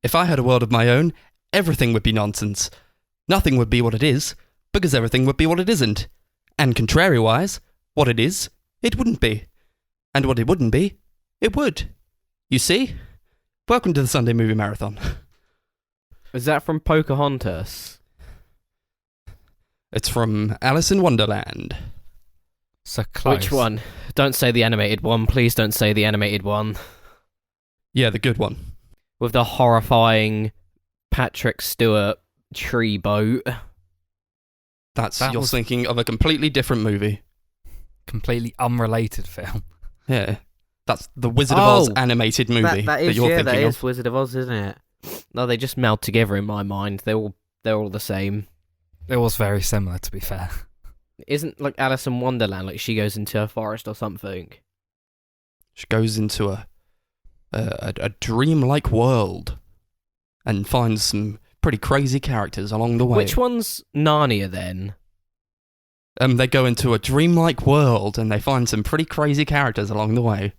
If I had a world of my own, everything would be nonsense. Nothing would be what it is, because everything would be what it isn't. And contrariwise, what it is, it wouldn't be. And what it wouldn't be, it would. You see? Welcome to the Sunday Movie Marathon. Is that from Pocahontas? It's from Alice in Wonderland. So close. Which one? Don't say the animated one. Please don't say the animated one. Yeah, the good one. With the horrifying Patrick Stewart tree boat. You're thinking of a completely different movie. Completely unrelated film. Yeah. That's the Wizard of Oz animated movie that you're thinking that of. is Wizard of Oz, isn't it? No, they just meld together in my mind. They're all the same. It was very similar, to be fair. Isn't like Alice in Wonderland, like she goes into a forest or something? She goes into a dreamlike world and finds some pretty crazy characters along the way. Which one's Narnia then? They go into a dreamlike world and they find some pretty crazy characters along the way.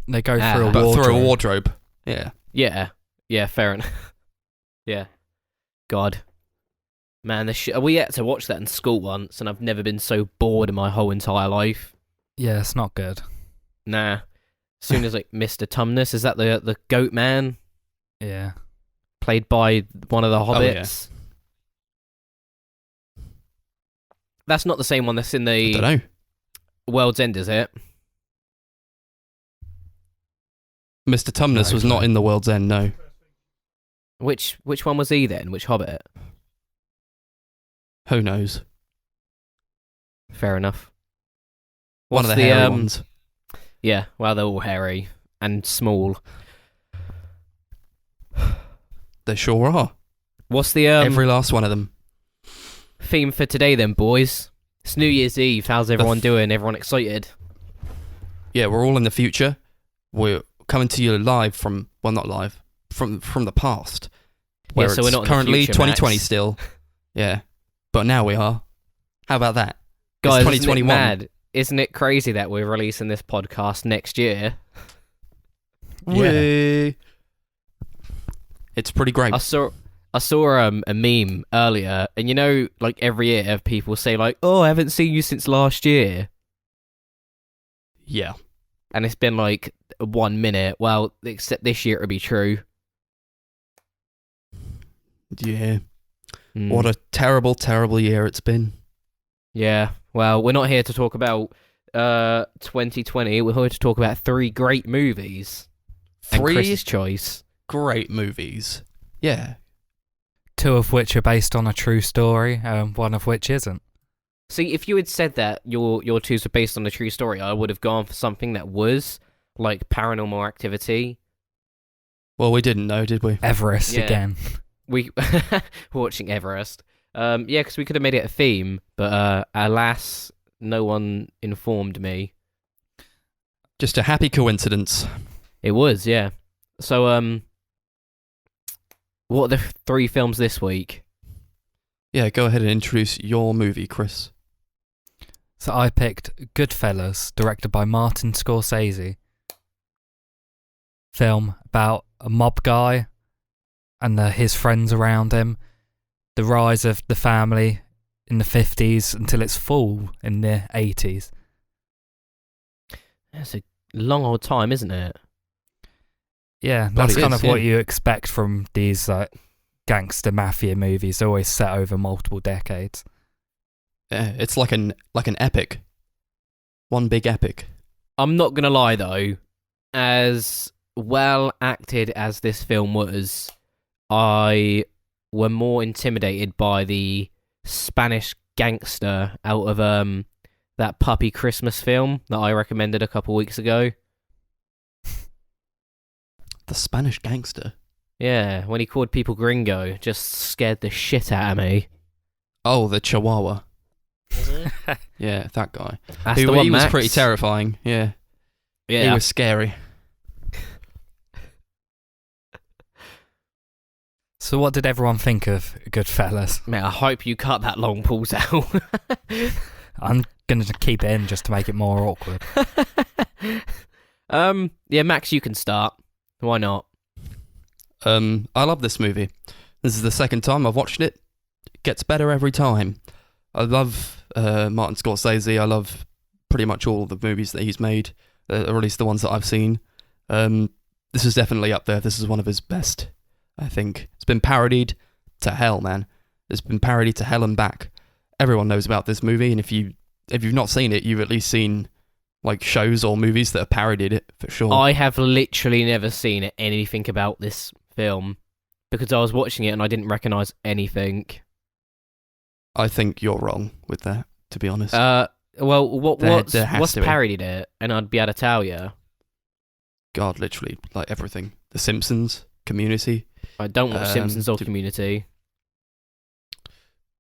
They go through a wardrobe. Yeah. Yeah, fair enough. Yeah. God. Man, we had to watch that in school once, and I've never been so bored in my whole entire life. Yeah, it's not good. Nah. As soon as, like, Mr. Tumnus, is that the goat man? Yeah. Played by one of the hobbits? Oh, yeah. That's not the same one that's in I the don't know. World's End, is it? Mr. Tumnus was not in The World's End, no. Which one was he then? Which hobbit? Who knows? Fair enough. One of the hairy ones. Yeah, well, they're all hairy and small. They sure are. What's the every last one of them. Theme for today then, boys? It's New Year's Eve. How's everyone doing? Everyone excited? Yeah, we're all in the future. We're coming to you live from the past. Where yeah, so we're not currently in the future, 2020 Max. still. Yeah. But now we are. How about that? Guys, it's 2021. Isn't it mad? Isn't it crazy that we're releasing this podcast next year? Yeah. It's pretty great. I saw a meme earlier, and you know, like every year people say like, "Oh, I haven't seen you since last year." Yeah. And it's been like 1 minute. Well, except this year it'll be true. Yeah. What a terrible, terrible year it's been. Yeah. Well, we're not here to talk about 2020. We're here to talk about 3 great movies. 3 and Chris's choice. Great movies. Yeah. 2 of which are based on a true story, one of which isn't. See, if you had said that your 2s are based on a true story, I would have gone for something that was like Paranormal Activity. Well, we didn't know, did we? Everest again. We watching Everest. Yeah, because we could have made it a theme, but alas, no one informed me. Just a happy coincidence. It was, yeah. So, what are the 3 films this week? Yeah, go ahead and introduce your movie, Chris. So I picked Goodfellas, directed by Martin Scorsese. Film about a mob guy and his friends around him. The rise of the family in the 50s until its fall in the 80s. That's a long old time, isn't it? Yeah, that's kind of what you expect from these gangster mafia movies, always set over multiple decades. Yeah, it's like an epic. One big epic. I'm not gonna lie though, as well acted as this film was, I were more intimidated by the Spanish gangster out of that Puppy Christmas film that I recommended a couple weeks ago. The Spanish gangster? Yeah, when he called people gringo, just scared the shit out of me. Oh, the Chihuahua. Yeah, that guy. That's the one, he was Max. pretty terrifying, yeah. Yeah. He was scary. So what did everyone think of Goodfellas? Mate, I hope you cut that long pause out. I'm going to keep it in just to make it more awkward. Yeah, Max, you can start. Why not? I love this movie. This is the second time I've watched it. It gets better every time. I love Martin Scorsese. I love pretty much all the movies that he's made, or at least the ones that I've seen. This is definitely up there. This is one of his best, I think. It's been parodied to hell, man. It's been parodied to hell and back. Everyone knows about this movie, and if you've not seen it, you've at least seen like shows or movies that have parodied it for sure. I have literally never seen anything about this film because I was watching it and I didn't recognise anything. I think you're wrong with that, to be honest. Well, what's to be. parodied it? And I'd be able to tell you. God, literally, like everything. The Simpsons, Community. I don't watch Simpsons or Community.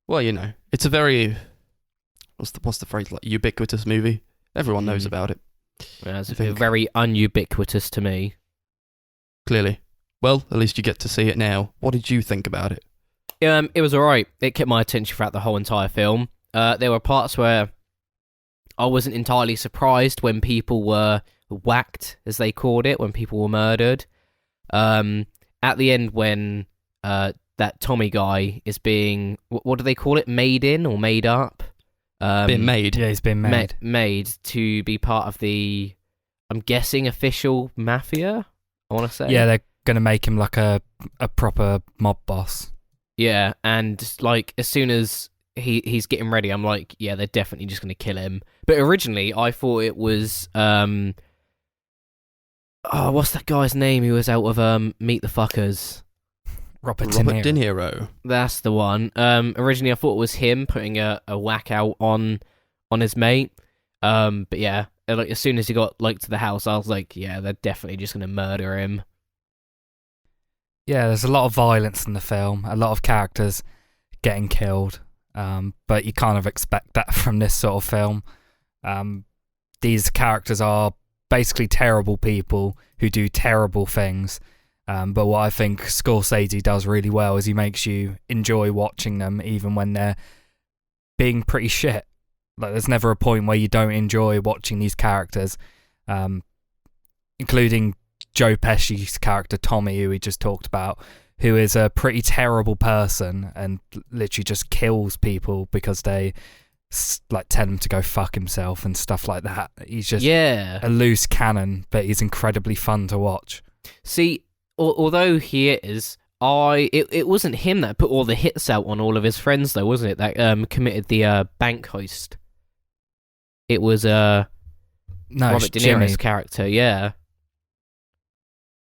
Well, you know, it's a very what's the phrase, like ubiquitous movie. Everyone knows about it. Yeah, it's very unubiquitous to me. Clearly. Well, at least you get to see it now. What did you think about it? It was alright. It kept my attention throughout the whole entire film. There were parts where I wasn't entirely surprised when people were whacked, as they called it, when people were murdered. At the end, when that Tommy guy is being, what do they call it, made in or made up? Been made. Yeah, he's been made. Made to be part of the, I'm guessing, official mafia, I want to say. Yeah, they're going to make him like a proper mob boss. Yeah, and like as soon as he's getting ready, I'm like, yeah, they're definitely just going to kill him. But originally, I thought it was, what's that guy's name who was out of Meet the Fuckers? Robert De Niro. That's the one. Originally, I thought it was him putting a whack out on his mate. But yeah, like as soon as he got like to the house, I was like, yeah, they're definitely just going to murder him. Yeah, there's a lot of violence in the film, a lot of characters getting killed, but you kind of expect that from this sort of film. These characters are basically terrible people who do terrible things, but what I think Scorsese does really well is he makes you enjoy watching them even when they're being pretty shit. Like, there's never a point where you don't enjoy watching these characters, including Joe Pesci's character Tommy, who we just talked about, who is a pretty terrible person and literally just kills people because they like tell him to go fuck himself and stuff like that. He's just a loose cannon, but he's incredibly fun to watch. See, although he is, it wasn't him that put all the hits out on all of his friends, though, wasn't it? That committed the bank heist. It was Robert De Niro's character, yeah.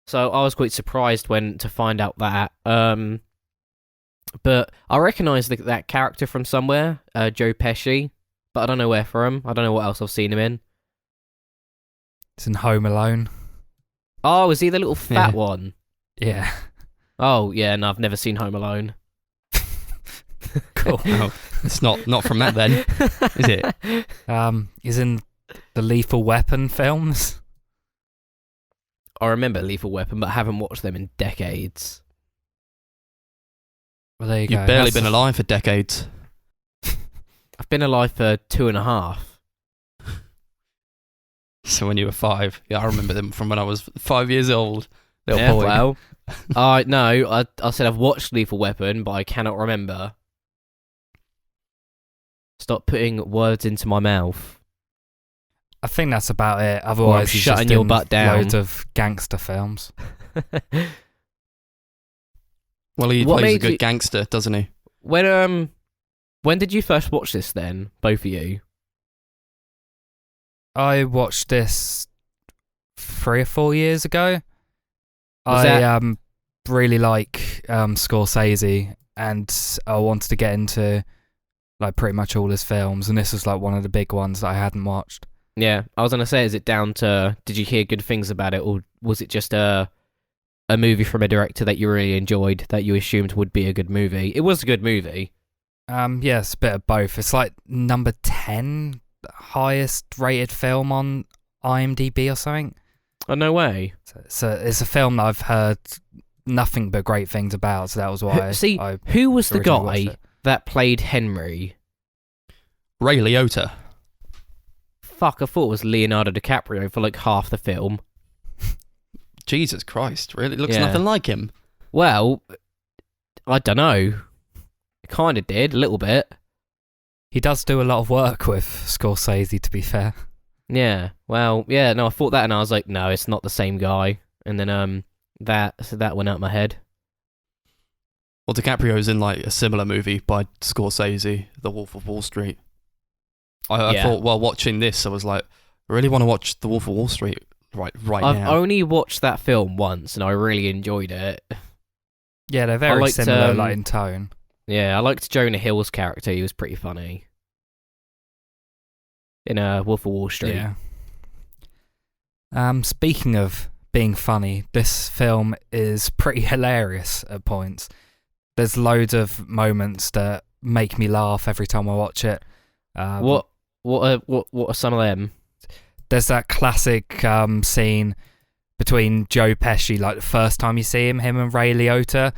So I was quite surprised to find out that. But I recognise that character from somewhere, Joe Pesci, but I don't know where from. I don't know what else I've seen him in. It's in Home Alone. Oh, is he the little fat one? Yeah. Oh, yeah, no, I've never seen Home Alone. Cool. No, it's not from that then, is it? He's in the Lethal Weapon films. I remember Lethal Weapon, but I haven't watched them in decades. Well, there you go. You've barely been alive for decades. I've been alive for 2.5. So when you were 5, yeah, I remember them from when I was 5 years old. Little boy. Well, no, I said I've watched Lethal Weapon, but I cannot remember. Stop putting words into my mouth. I think that's about it. Otherwise, he's shutting just your in butt down. Loads of gangster films. Well, he plays a good gangster, doesn't he? When did you first watch this then, both of you? I watched this 3 or 4 years ago. I really like Scorsese, and I wanted to get into like pretty much all his films, and this was like one of the big ones that I hadn't watched. Yeah, I was going to say, is it down to, did you hear good things about it, or was it just a movie from a director that you really enjoyed, that you assumed would be a good movie? It was a good movie. Yeah, it's a bit of both. It's like number 10 highest rated film on IMDb or something. Oh, no way. So it's a film that I've heard nothing but great things about, so that was why who was the guy that played Henry? Ray Liotta. Fuck, I thought it was Leonardo DiCaprio for like half the film. Jesus Christ, really? Looks nothing like him. Well, I don't know. Kind of did, a little bit. He does do a lot of work with Scorsese, to be fair. Yeah, well, yeah, no, I thought that and I was like, no, it's not the same guy. And then that went out my head. Well, DiCaprio's in like a similar movie by Scorsese, The Wolf of Wall Street. I thought while watching this, I was like, I really want to watch The Wolf of Wall Street right now. I've only watched that film once and I really enjoyed it. Yeah, they're very liked, similar, like in tone. Yeah, I liked Jonah Hill's character. He was pretty funny. In Wolf of Wall Street. Yeah. Speaking of being funny, this film is pretty hilarious at points. There's loads of moments that make me laugh every time I watch it. What are some of them? There's that classic scene between Joe Pesci, like the first time you see him and Ray Liotta,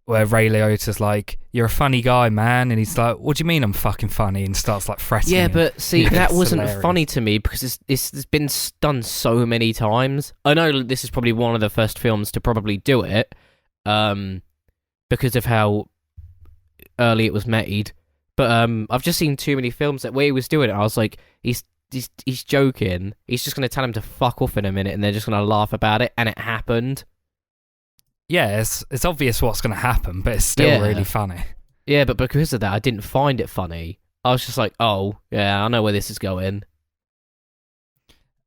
where Ray Liotta's like, "You're a funny guy, man," and he's like, "What do you mean I'm fucking funny?" and starts like fretting. Yeah, him. but see, that wasn't hilarious. funny to me because it's been done so many times. I know this is probably one of the first films to probably do it, because of how early it was made. But I've just seen too many films that where he was doing it, I was like, he's joking. He's just going to tell him to fuck off in a minute, and they're just going to laugh about it, and it happened. Yeah, it's obvious what's going to happen, but it's still really funny. Yeah, but because of that, I didn't find it funny. I was just like, oh, yeah, I know where this is going.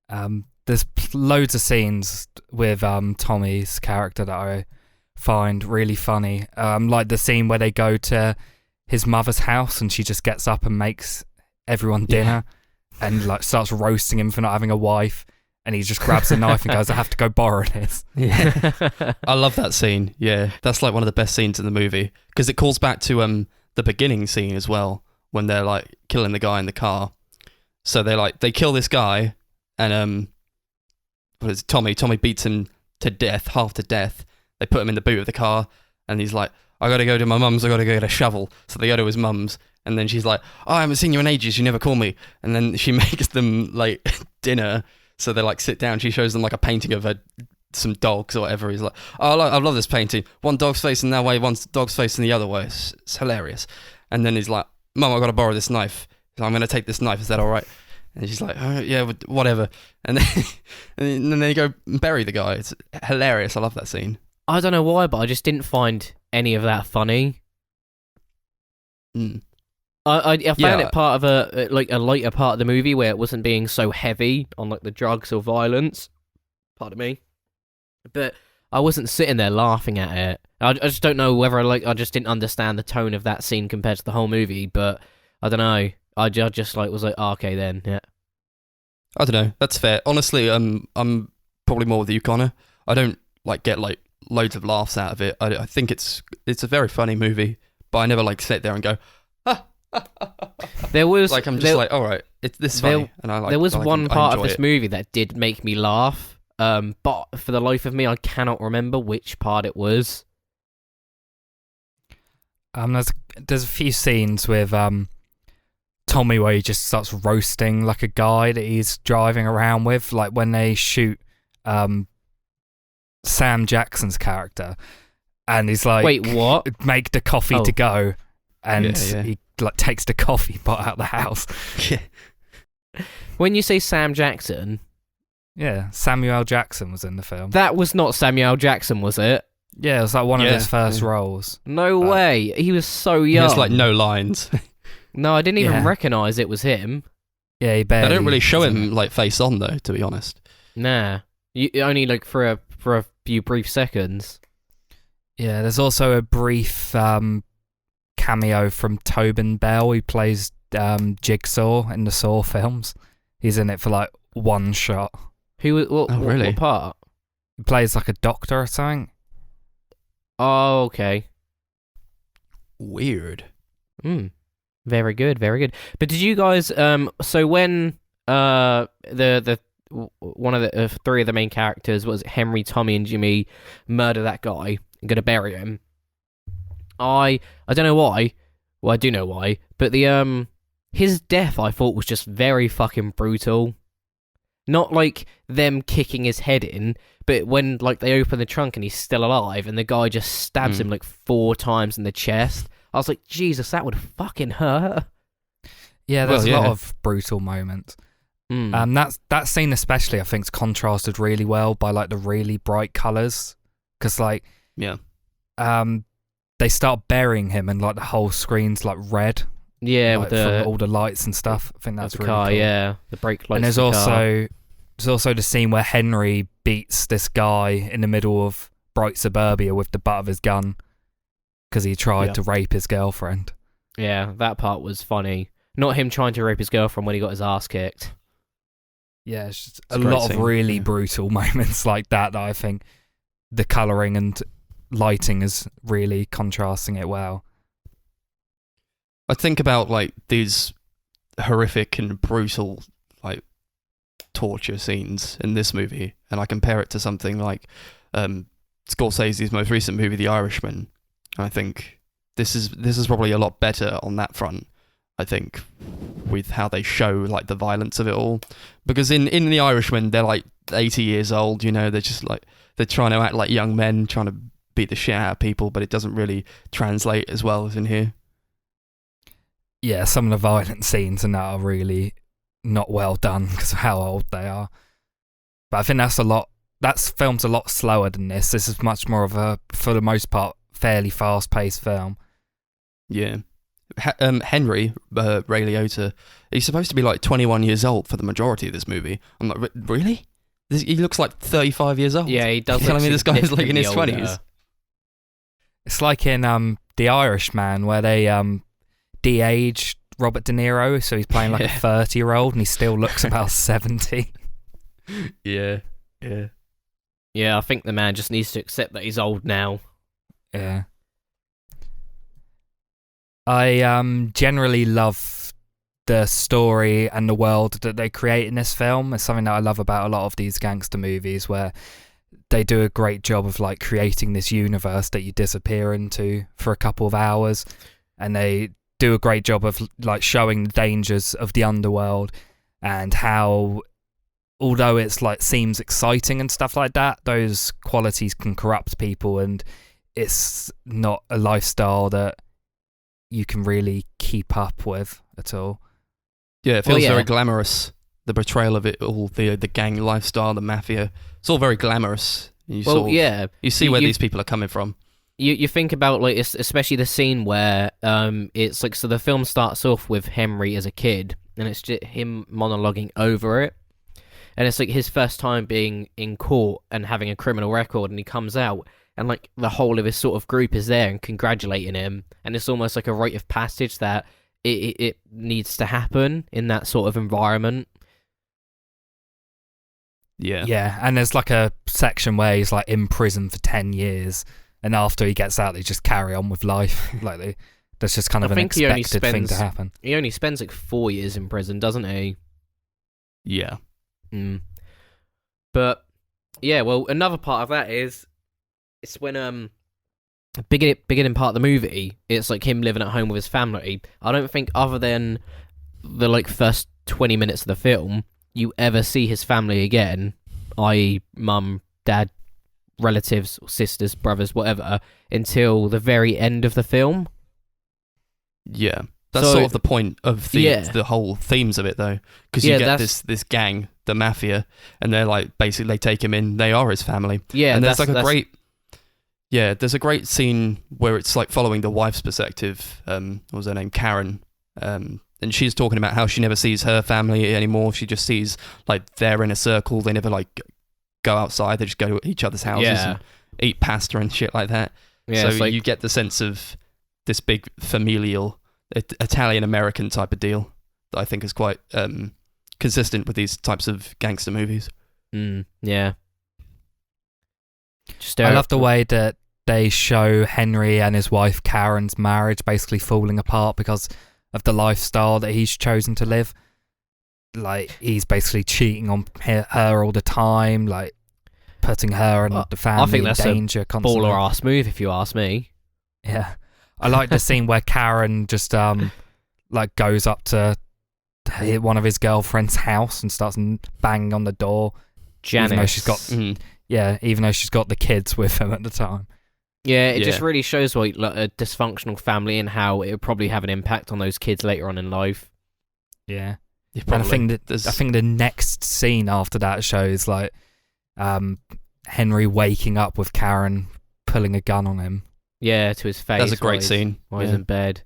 There's loads of scenes with Tommy's character that I find really funny. Like the scene where they go to his mother's house and she just gets up and makes everyone dinner and like starts roasting him for not having a wife. And he just grabs a knife and goes, "I have to go borrow this." Yeah, I love that scene. Yeah, that's like one of the best scenes in the movie because it calls back to the beginning scene as well when they're like killing the guy in the car. So they kill this guy and what is it, Tommy beats him to death, half to death. They put him in the boot of the car and he's like, "I gotta go to my mum's. I gotta go get a shovel." So they go to his mum's and then she's like, "Oh, I haven't seen you in ages. You never call me." And then she makes them like dinner. So they like sit down. She shows them like a painting of some dogs or whatever. He's like, "Oh, I love this painting. One dog's facing that way, one dog's facing the other way. It's hilarious." And then he's like, "Mum, I got to borrow this knife. I'm going to take this knife. Is that all right?" And she's like, "Oh, yeah, whatever." And then and then they go bury the guy. It's hilarious. I love that scene. I don't know why, but I just didn't find any of that funny. Mm. I found it part of a lighter part of the movie where it wasn't being so heavy on like the drugs or violence. Pardon me, but I wasn't sitting there laughing at it. I just don't know whether I just didn't understand the tone of that scene compared to the whole movie. But I don't know. I just was like, oh, okay then, yeah. I don't know. That's fair. Honestly, I'm probably more with you, Connor. I don't get loads of laughs out of it. I think it's a very funny movie, but I never sit there and go, ah. There was I'm just all right, this is funny, and I there was one part of this it. movie that did make me laugh, but for the life of me, I cannot remember which part it was. There's a few scenes with Tommy where he just starts roasting like a guy that he's driving around with, like when they shoot Sam Jackson's character, and he's like, "Wait, what? Make the coffee to go." And yeah. he takes the coffee pot out of the house. Yeah. When you say Sam Jackson, yeah, Samuel Jackson was in the film. That was not Samuel Jackson, was it? Yeah, it was like one of his first roles. No way. He was so young. He has no lines. No, I didn't even recognise it was him. Yeah, he barely. They don't really show him face on though, to be honest. Nah, only for a few brief seconds. Yeah, there's also a brief cameo from Tobin Bell. He plays Jigsaw in the Saw films. He's in it for one shot. Really? What part? He plays a doctor or something. Oh, okay. Weird. Very good, very good. But did you guys so when the one of the three of the main characters was Henry, Tommy, and Jimmy murder that guy and go to bury him, I don't know why. Well, I do know why, but his death I thought was just very fucking brutal. Not like them kicking his head in, but when like they open the trunk and he's still alive and the guy just stabs him like 4 times in the chest. I was like, Jesus, that would fucking hurt. Yeah, there's a lot of brutal moments. That scene especially, I think, is contrasted really well by like the really bright colours, because like they start burying him and like the whole screen's like red. Yeah, like, with from all the lights and stuff. I think that's the really car. cool. Yeah, the brake lights. And there's also the scene where Henry beats this guy in the middle of bright suburbia with the butt of his gun because he tried to rape his girlfriend. Yeah, that part was funny. Not him trying to rape his girlfriend when he got his ass kicked. Yeah, it's just a lot of really brutal moments like that I think the colouring and lighting is really contrasting it well. I think about like these horrific and brutal like torture scenes in this movie, and I compare it to something like Scorsese's most recent movie, The Irishman. I think this is probably a lot better on that front. I think with how they show like the violence of it all, because in The Irishman they're like 80 years old, you know, they're just like they're trying to act like young men, trying to beat the shit out of people, but it doesn't really translate as well as in here. Yeah, some of the violent scenes in that are really not well done because of how old they are. But I think that film's a lot slower than this. This is much more of a, for the most part, fairly fast-paced film. Yeah. Henry, Ray Liotta, he's supposed to be like 21 years old for the majority of this movie. I'm like, really? He looks like 35 years old. Yeah, he does. You're telling me this guy's like in his 20s? It's like in The Irishman, where they de-aged Robert De Niro, so he's playing like a 30-year-old and he still looks about 70. Yeah. Yeah, I think the man just needs to accept that he's old now. Yeah. I generally love the story and the world that they create in this film. It's something that I love about a lot of these gangster movies, where they do a great job of like creating this universe that you disappear into for a couple of hours, and they do a great job of like showing the dangers of the underworld and how, although it's like seems exciting and stuff like that, those qualities can corrupt people, and it's not a lifestyle that you can really keep up with at all. Yeah, it feels very glamorous. The portrayal of it all, the gang lifestyle, the mafia, it's all very glamorous. You see where these people are coming from. You think about like especially the scene where it's like, so the film starts off with Henry as a kid and it's just him monologuing over it, and it's like his first time being in court and having a criminal record, and he comes out and like the whole of his sort of group is there and congratulating him, and it's almost like a rite of passage that it needs to happen in that sort of environment. Yeah, and there's like a section where he's like in prison for 10 years, and after he gets out, they just carry on with life. Like that's just kind of an expected thing to happen. He only spends like 4 years in prison, doesn't he? Yeah. But yeah, well, another part of that is it's when beginning part of the movie, it's like him living at home with his family. I don't think, other than the like first 20 minutes of the film, you ever see his family again, i.e. mum, dad, relatives, sisters, brothers, whatever, until the very end of the film. Yeah. That's sort of the point of the whole themes of it, though, because you get this gang, the mafia, and they're like, basically they take him in, they are his family. Yeah, and there's there's a great scene where it's like following the wife's perspective. What was her name? Karen. And she's talking about how she never sees her family anymore. She just sees like they're in a circle. They never like go outside. They just go to each other's houses and eat pasta and shit like that. Yeah, so you get the sense of this big familial Italian-American type of deal that I think is quite consistent with these types of gangster movies. Yeah. I love the way that they show Henry and his wife Karen's marriage basically falling apart because of the lifestyle that he's chosen to live. Like, he's basically cheating on her all the time, like putting her and the family in danger constantly. Baller ass move, if you ask me. Yeah. I like the scene where Karen just like goes up to one of his girlfriend's house and starts banging on the door. Janice. Even though she's got, even though she's got the kids with him at the time. Yeah, it just really shows like a dysfunctional family and how it would probably have an impact on those kids later on in life. Yeah. And I think the next scene after that shows like Henry waking up with Karen pulling a gun on him. Yeah, to his face. That's a great scene. While he's in bed.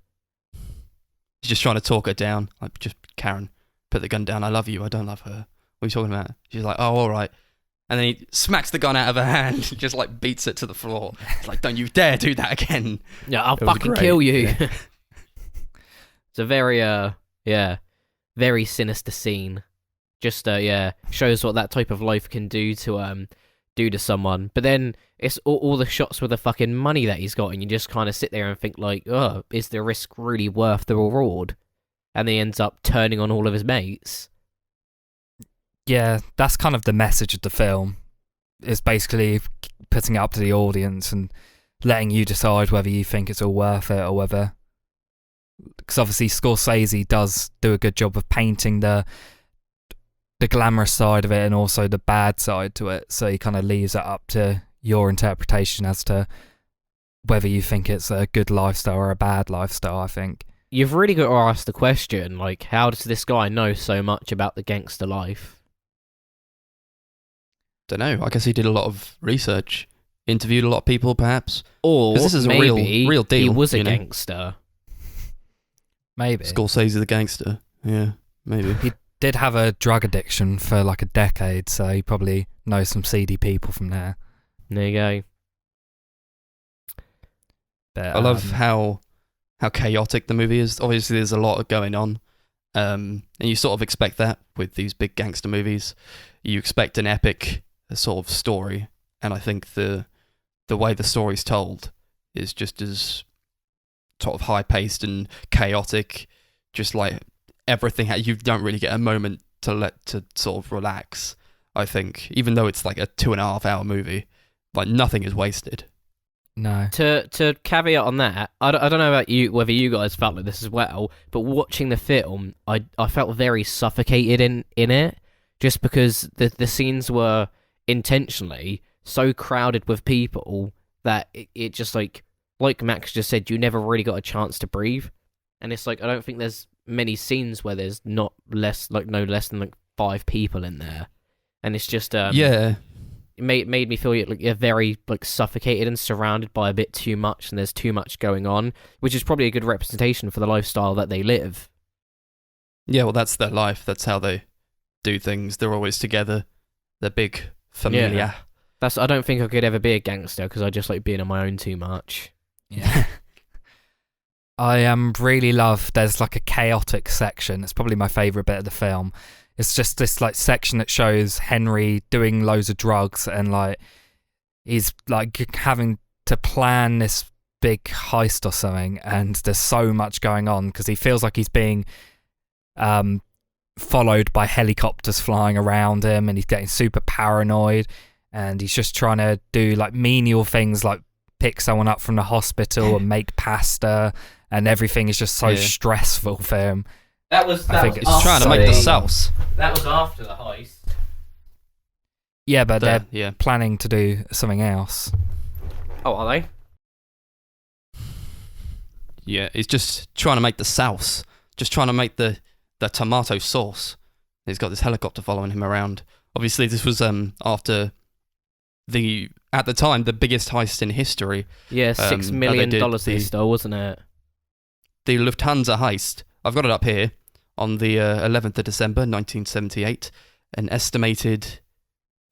He's just trying to talk her down. Like, just, Karen, put the gun down. I love you. I don't love her. What are you talking about? She's like, oh, all right. And then he smacks the gun out of her hand, just like beats it to the floor. It's like, don't you dare do that again. Yeah, I'll fucking kill you. Yeah. It's a very, very sinister scene. Just, shows what that type of life can do to someone. But then it's all the shots with the fucking money that he's got, and you just kind of sit there and think like, oh, is the risk really worth the reward? And he ends up turning on all of his mates. Yeah, that's kind of the message of the film. It's basically putting it up to the audience and letting you decide whether you think it's all worth it or whether... Because obviously Scorsese does do a good job of painting the glamorous side of it and also the bad side to it. So he kind of leaves it up to your interpretation as to whether you think it's a good lifestyle or a bad lifestyle, I think. You've really got to ask the question, like, how does this guy know so much about the gangster life? Don't know. I guess he did a lot of research, interviewed a lot of people, perhaps. Or this is a maybe real deal. He was a know? gangster. Maybe. Scorsese the gangster. Yeah, maybe. He did have a drug addiction for like a decade, so he probably knows some seedy people from there. There you go. But, I love how chaotic the movie is. Obviously, there's a lot going on, and you sort of expect that with these big gangster movies. You expect an epic sort of story, and I think the way the story's told is just as sort of high-paced and chaotic. Just like everything, you don't really get a moment to sort of relax. I think, even though it's like a 2.5 hour movie, like nothing is wasted. No. To caveat on that, I don't know about you, whether you guys felt like this as well, but watching the film, I felt very suffocated in it, just because the scenes were intentionally so crowded with people that it just like Max just said, you never really got a chance to breathe. And it's like, I don't think there's many scenes where there's no less than like 5 people in there. And it's just yeah. It made me feel like you're very like suffocated and surrounded by a bit too much, and there's too much going on, which is probably a good representation for the lifestyle that they live. Yeah, well, that's their life. That's how they do things. They're always together. They're big familia. Yeah. I don't think I could ever be a gangster because I just like being on my own too much. Yeah. I really love, there's like a chaotic section. It's probably my favourite bit of the film. It's just this like section that shows Henry doing loads of drugs and like he's like having to plan this big heist or something, and there's so much going on because he feels like he's being followed by helicopters flying around him, and he's getting super paranoid, and he's just trying to do like menial things like pick someone up from the hospital and make pasta, and everything is just so stressful for him. He's trying to make the sauce. That was after the heist. Yeah, but they're planning to do something else. Oh, are they? Yeah, he's just trying to make the sauce. Just trying to make the tomato sauce. He's got this helicopter following him around. Obviously, this was after at the time, the biggest heist in history. Yeah, $6 million they stole, wasn't it? The Lufthansa heist. I've got it up here. On the 11th of December, 1978, an estimated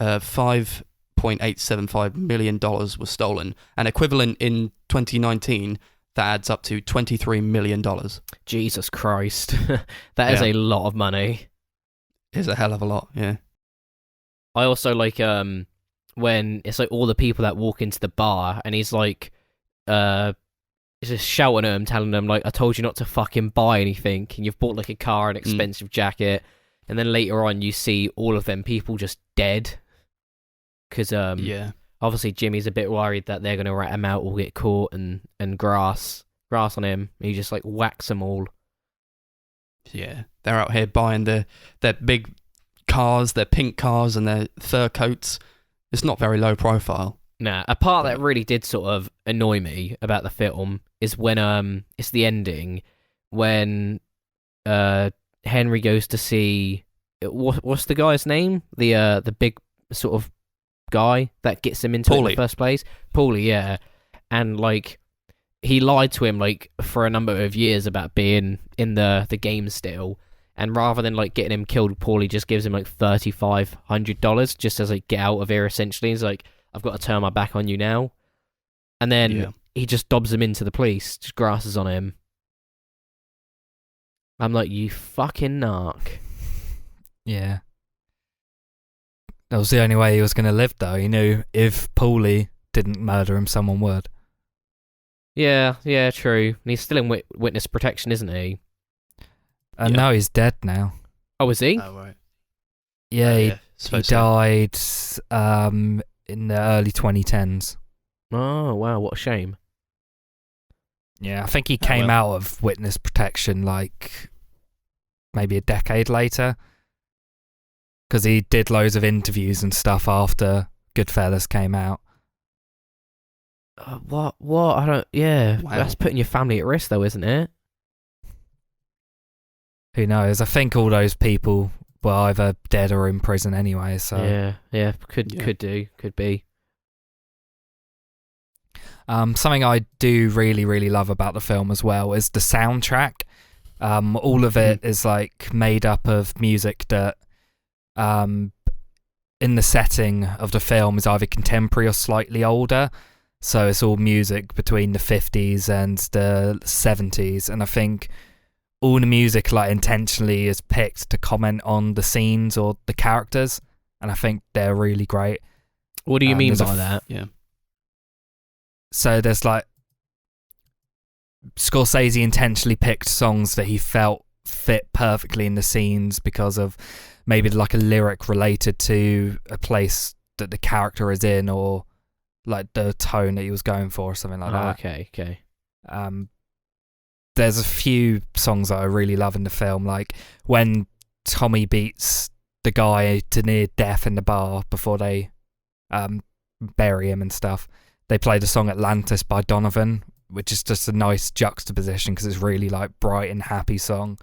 $5.875 million was stolen. And equivalent in 2019, that adds up to $23 million. Jesus Christ. That is a lot of money. It's a hell of a lot, yeah. I also like when it's like all the people that walk into the bar and he's like... He's just shouting at them, telling them, like, I told you not to fucking buy anything, and you've bought, like, a car, an expensive jacket, and then later on you see all of them people just dead. Because, obviously Jimmy's a bit worried that they're going to rat him out or get caught, and grass on him. He just, like, whacks them all. Yeah, they're out here buying their big cars, their pink cars, and their fur coats. It's not very low profile. Nah, a part that really did sort of annoy me about the film is when it's the ending when Henry goes to see what's the guy's name? The big sort of guy that gets him into it in the first place. Paulie, yeah. And like he lied to him like for a number of years about being in the game still. And rather than like getting him killed, Paulie just gives him like $3,500 just as like get out of here essentially. He's like, I've got to turn my back on you now. And then he just dobs him into the police, just grasses on him. I'm like, you fucking narc. Yeah. That was the only way he was going to live, though. He knew if Paulie didn't murder him, someone would. Yeah, true. And he's still in witness protection, isn't he? And now he's dead now. Oh, is he? Oh, right. Yeah, he died in the early 2010s. Oh, wow, what a shame. Yeah, I think he came out of witness protection like maybe a decade later. Because he did loads of interviews and stuff after Goodfellas came out. What? I don't... Yeah, that's putting your family at risk though, isn't it? Who knows? I think all those people were either dead or in prison anyway, so... Yeah, could be. Something I do really, really love about the film as well is the soundtrack. All of it is like made up of music that in the setting of the film is either contemporary or slightly older. So it's all music between the 50s and the 70s. And I think all the music like intentionally is picked to comment on the scenes or the characters. And I think they're really great. What do you mean by that? Yeah. So there's like Scorsese intentionally picked songs that he felt fit perfectly in the scenes because of maybe like a lyric related to a place that the character is in or like the tone that he was going for or something like that. Okay. There's a few songs that I really love in the film, like when Tommy beats the guy to near death in the bar before they bury him and stuff. They play the song Atlantis by Donovan, which is just a nice juxtaposition because it's really like bright and happy song.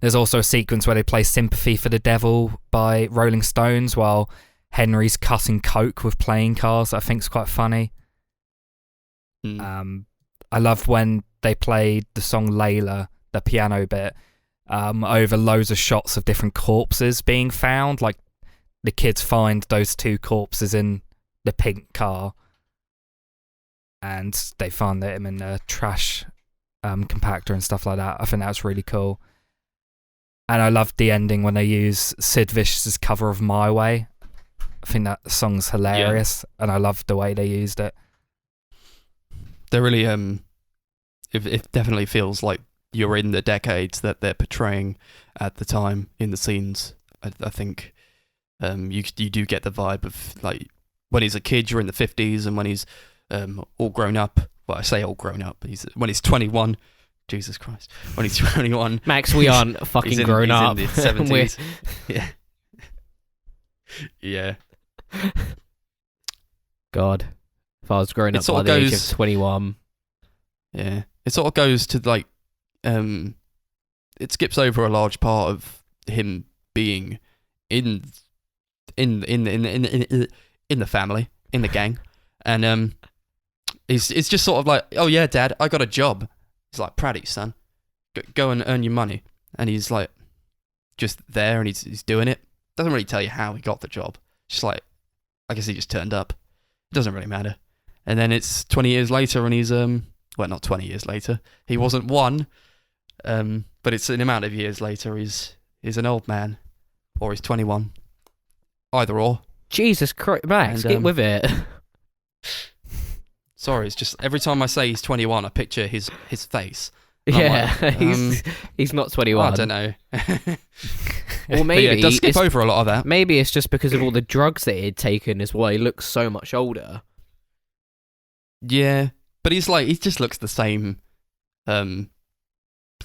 There's also a sequence where they play Sympathy for the Devil by Rolling Stones while Henry's cutting coke with playing cards. I think it's quite funny. I love when they played the song Layla, the piano bit, over loads of shots of different corpses being found. Like the kids find those two corpses in the pink car and they find them in a trash compactor and stuff like that. I think that's really cool. And I loved the ending when they use Sid Vicious's cover of My Way. I think that song's hilarious, and I loved the way they used it. They're really it definitely feels like you're in the decades that they're portraying at the time in the scenes. I think you do get the vibe of like when he's a kid, you're in the 50s, and when he's all grown up. Well, I say all grown up. When he's 21. Jesus Christ. When he's 21. Max, we aren't fucking grown up. He's in the 70s. Yeah. Yeah. God. If I was grown up by the age of 21. Yeah. It sort of goes to like it skips over a large part of him being in the family, in the gang. And it's just sort of like, oh yeah, Dad, I got a job. He's like, proud of you, son. Go and earn your money. And he's like, just there, and he's doing it. Doesn't really tell you how he got the job. Just like, I guess he just turned up. It doesn't really matter. And then it's 20 years later, and he's well, not 20 years later. He wasn't one, but it's an amount of years later. He's an old man, or he's 21. Either or. Jesus Christ, Max, get with it. Sorry, it's just every time I say he's 21, I picture his face. Yeah, like, he's not 21. I don't know. Or maybe yeah, it does skip over a lot of that. Maybe it's just because of all the drugs that he'd taken is why he looks so much older. Yeah, but he just looks the same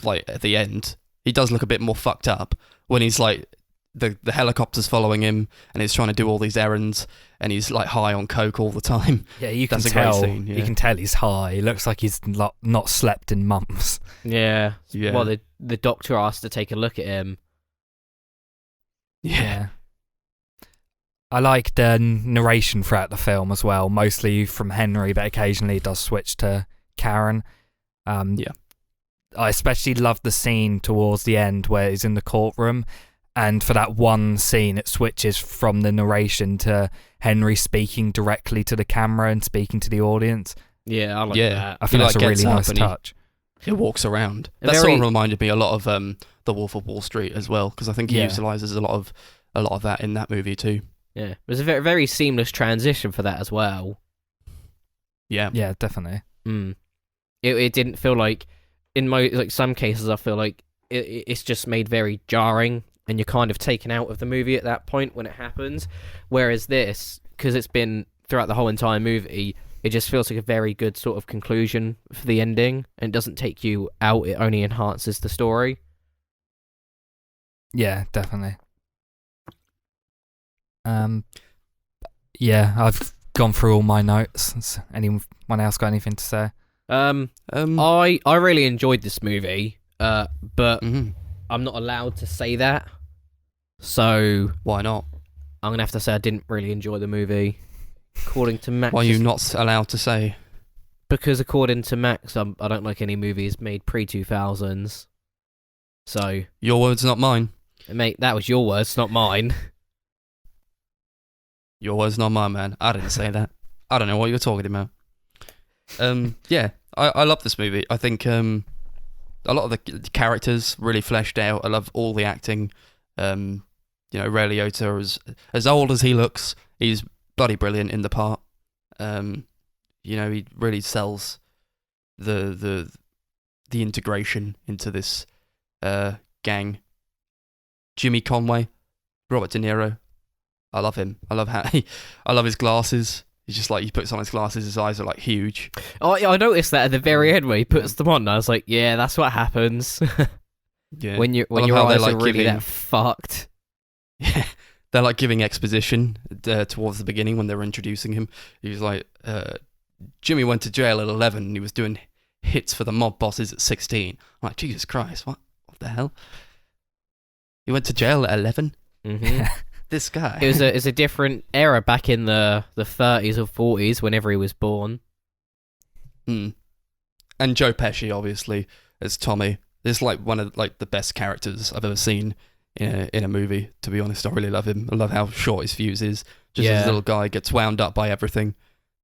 like at the end, he does look a bit more fucked up when he's like the helicopter's following him and he's trying to do all these errands and he's like high on coke all the time. Yeah, you can That's a tell. great scene, yeah. You can tell he's high. He looks like he's not slept in months. Yeah. Yeah. Well, the doctor asked to take a look at him. Yeah. I like the narration throughout the film as well, mostly from Henry, but occasionally it does switch to Karen. Yeah. I especially love the scene towards the end where he's in the courtroom, and for that one scene it switches from the narration to Henry speaking directly to the camera and speaking to the audience. Yeah, I like Yeah. that. I think He, that's like, a gets really up nice and he- touch. He walks around. A That very- sort of reminded me a lot of The Wolf of Wall Street as well, because I think he Yeah. utilises a lot of that in that movie too. Yeah, it was a very, very seamless transition for that as well. Yeah. Yeah, definitely. It didn't feel like, in like some cases, I feel like it's just made very jarring, and you're kind of taken out of the movie at that point when it happens. Whereas this, because it's been throughout the whole entire movie, it just feels like a very good sort of conclusion for the ending, and it doesn't take you out. It only enhances the story. Yeah, definitely. Yeah, I've gone through all my notes. Has anyone else got anything to say? I really enjoyed this movie, but mhm. I'm not allowed to say that, so Why not? I'm gonna have to say I didn't really enjoy the movie. According to Max, Why are you not allowed to say? because according to Max, I don't like any movies made pre-2000s. So, Your words, not mine. mate, that was your words, not mine. Your words, not mine, man. I didn't say that. I don't know what you're talking about. Yeah, I love this movie. I think a lot of the characters really fleshed out. I love all the acting. Ray Liotta, as old as he looks, he's bloody brilliant in the part. He really sells the integration into this gang. Jimmy Conway, Robert De Niro, I love him. I love I love his glasses. He's just like, he puts on his glasses, his eyes are like huge. Oh, yeah, I noticed that at the very end where he puts them on. And I was like, yeah, that's what happens Yeah. when your I love how eyes they're, are like, really giving- that fucked. Yeah, they're like giving exposition towards the beginning when they were introducing him. He was like, Jimmy went to jail at 11 and he was doing hits for the mob bosses at 16. I'm like, Jesus Christ, what the hell? He went to jail at 11? Mm-hmm. This guy. It was a different era back in the 30s or 40s whenever he was born. And Joe Pesci, obviously, as Tommy. It's like one of like the best characters I've ever seen in a movie, to be honest. I really love him. I love how short his fuse is. Just Yeah. this little guy gets wound up by everything.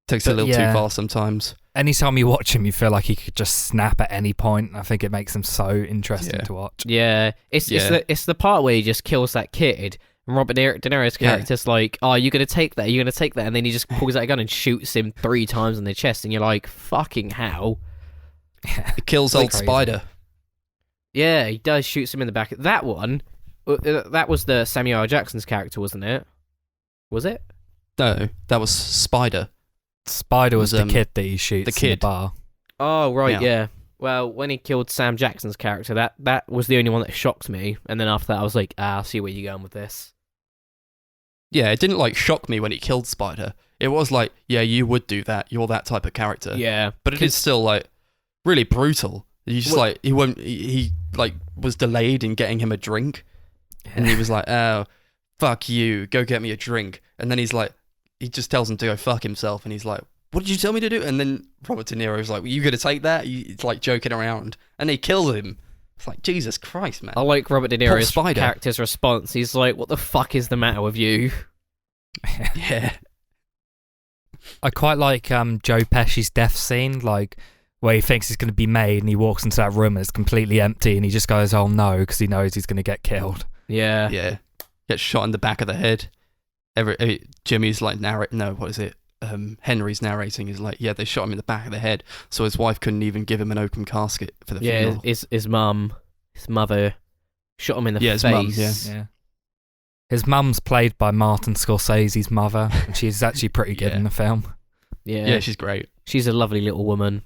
Takes it a But little yeah. too far sometimes. Anytime you watch him, you feel like he could just snap at any point. I think it makes him so interesting Yeah. to watch. Yeah, it's the part where he just kills that kid, and Robert De Niro's character's like, "Oh, you're gonna take that? You're gonna take that?" And then he just pulls out a gun and shoots him 3 times in the chest, and you're like, "Fucking hell!" It kills Like old crazy. Spider. Yeah, he does shoot him in the back. That one, that was the Samuel L. Jackson's character, wasn't it? Was it? No, that was Spider. Spider was Was, the kid that he shoots the in the kid. bar. Oh, right, Yeah. yeah. Well, when he killed Sam Jackson's character, that was the only one that shocked me. And then after that, I was like, I see where you're going with this. Yeah, it didn't like shock me when he killed Spider. It was like, yeah, you would do that. You're that type of character. Yeah. But it is still like really brutal. He's just Well- like he like was delayed in getting him a drink, and he was like, "Oh, fuck you, go get me a drink." And then he's like, he just tells him to go fuck himself, and he's like, "What did you tell me to do?" And then Robert De Niro's like, "Well, you gonna take that?" It's like joking around, and they kill him. It's like, Jesus Christ, man. I like Robert De Poor Niro's Spider. character's response. He's like, what the fuck is the matter with you? Yeah, I quite like Joe Pesci's death scene, like where he thinks he's going to be made and he walks into that room and it's completely empty and he just goes, "Oh no," because he knows he's going to get killed. Yeah. yeah. Gets shot in the back of the head. Jimmy's like Henry's narrating. He's like, yeah, they shot him in the back of the head, so his wife couldn't even give him an open casket for the Yeah, funeral. his mother shot him in the Yeah, face. his mum, yeah. Yeah. His mum's played by Martin Scorsese's mother, and she's actually pretty good Yeah. in the film. Yeah. Yeah, she's great She's a lovely little woman.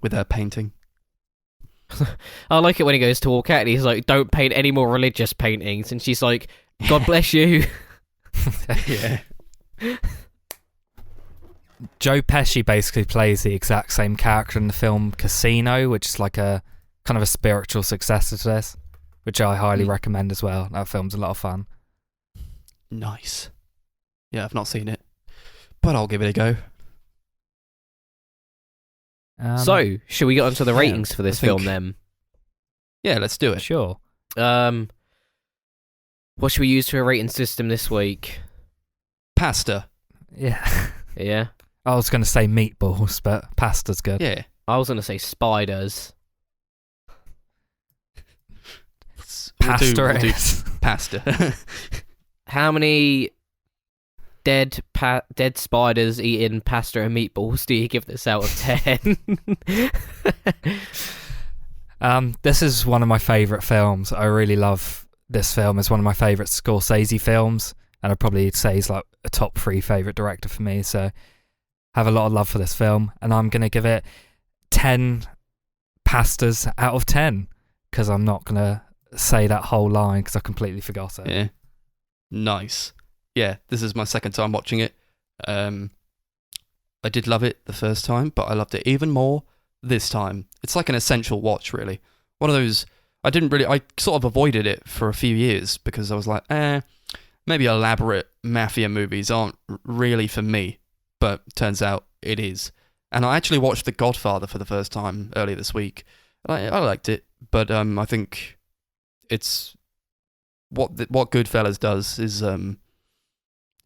with her painting. I like it when he goes to walk out and he's like, don't paint any more religious paintings. And she's like, God bless you. Yeah. Joe Pesci basically plays the exact same character in the film Casino, which is like a kind of a spiritual successor to this, which I highly recommend as well. That film's a lot of fun. Nice. Yeah, I've not seen it, but I'll give it a go. So, should we get onto the ratings for this film then? Yeah, let's do it. Sure. What should we use for a rating system this week? Pasta. Yeah. Yeah? I was going to say meatballs, but pasta's good. Yeah. I was going to say spiders. Pasta we'll do is. pasta. How many dead spiders eating pasta and meatballs do you give this out of 10? This is one of my favourite films. I really love this film. It's one of my favourite Scorsese films, and I'd probably say he's like a top 3 favourite director for me, so have a lot of love for this film, and I'm going to give it 10 pastas out of 10, because I'm not going to say that whole line because I completely forgot it. Yeah. Nice. Yeah, this is my second time watching it. I did love it the first time, but I loved it even more this time. It's like an essential watch, really. One of those, I sort of avoided it for a few years because I was like, maybe elaborate mafia movies aren't really for me, but turns out it is. And I actually watched The Godfather for the first time earlier this week. I liked it, but I think it's what Goodfellas does is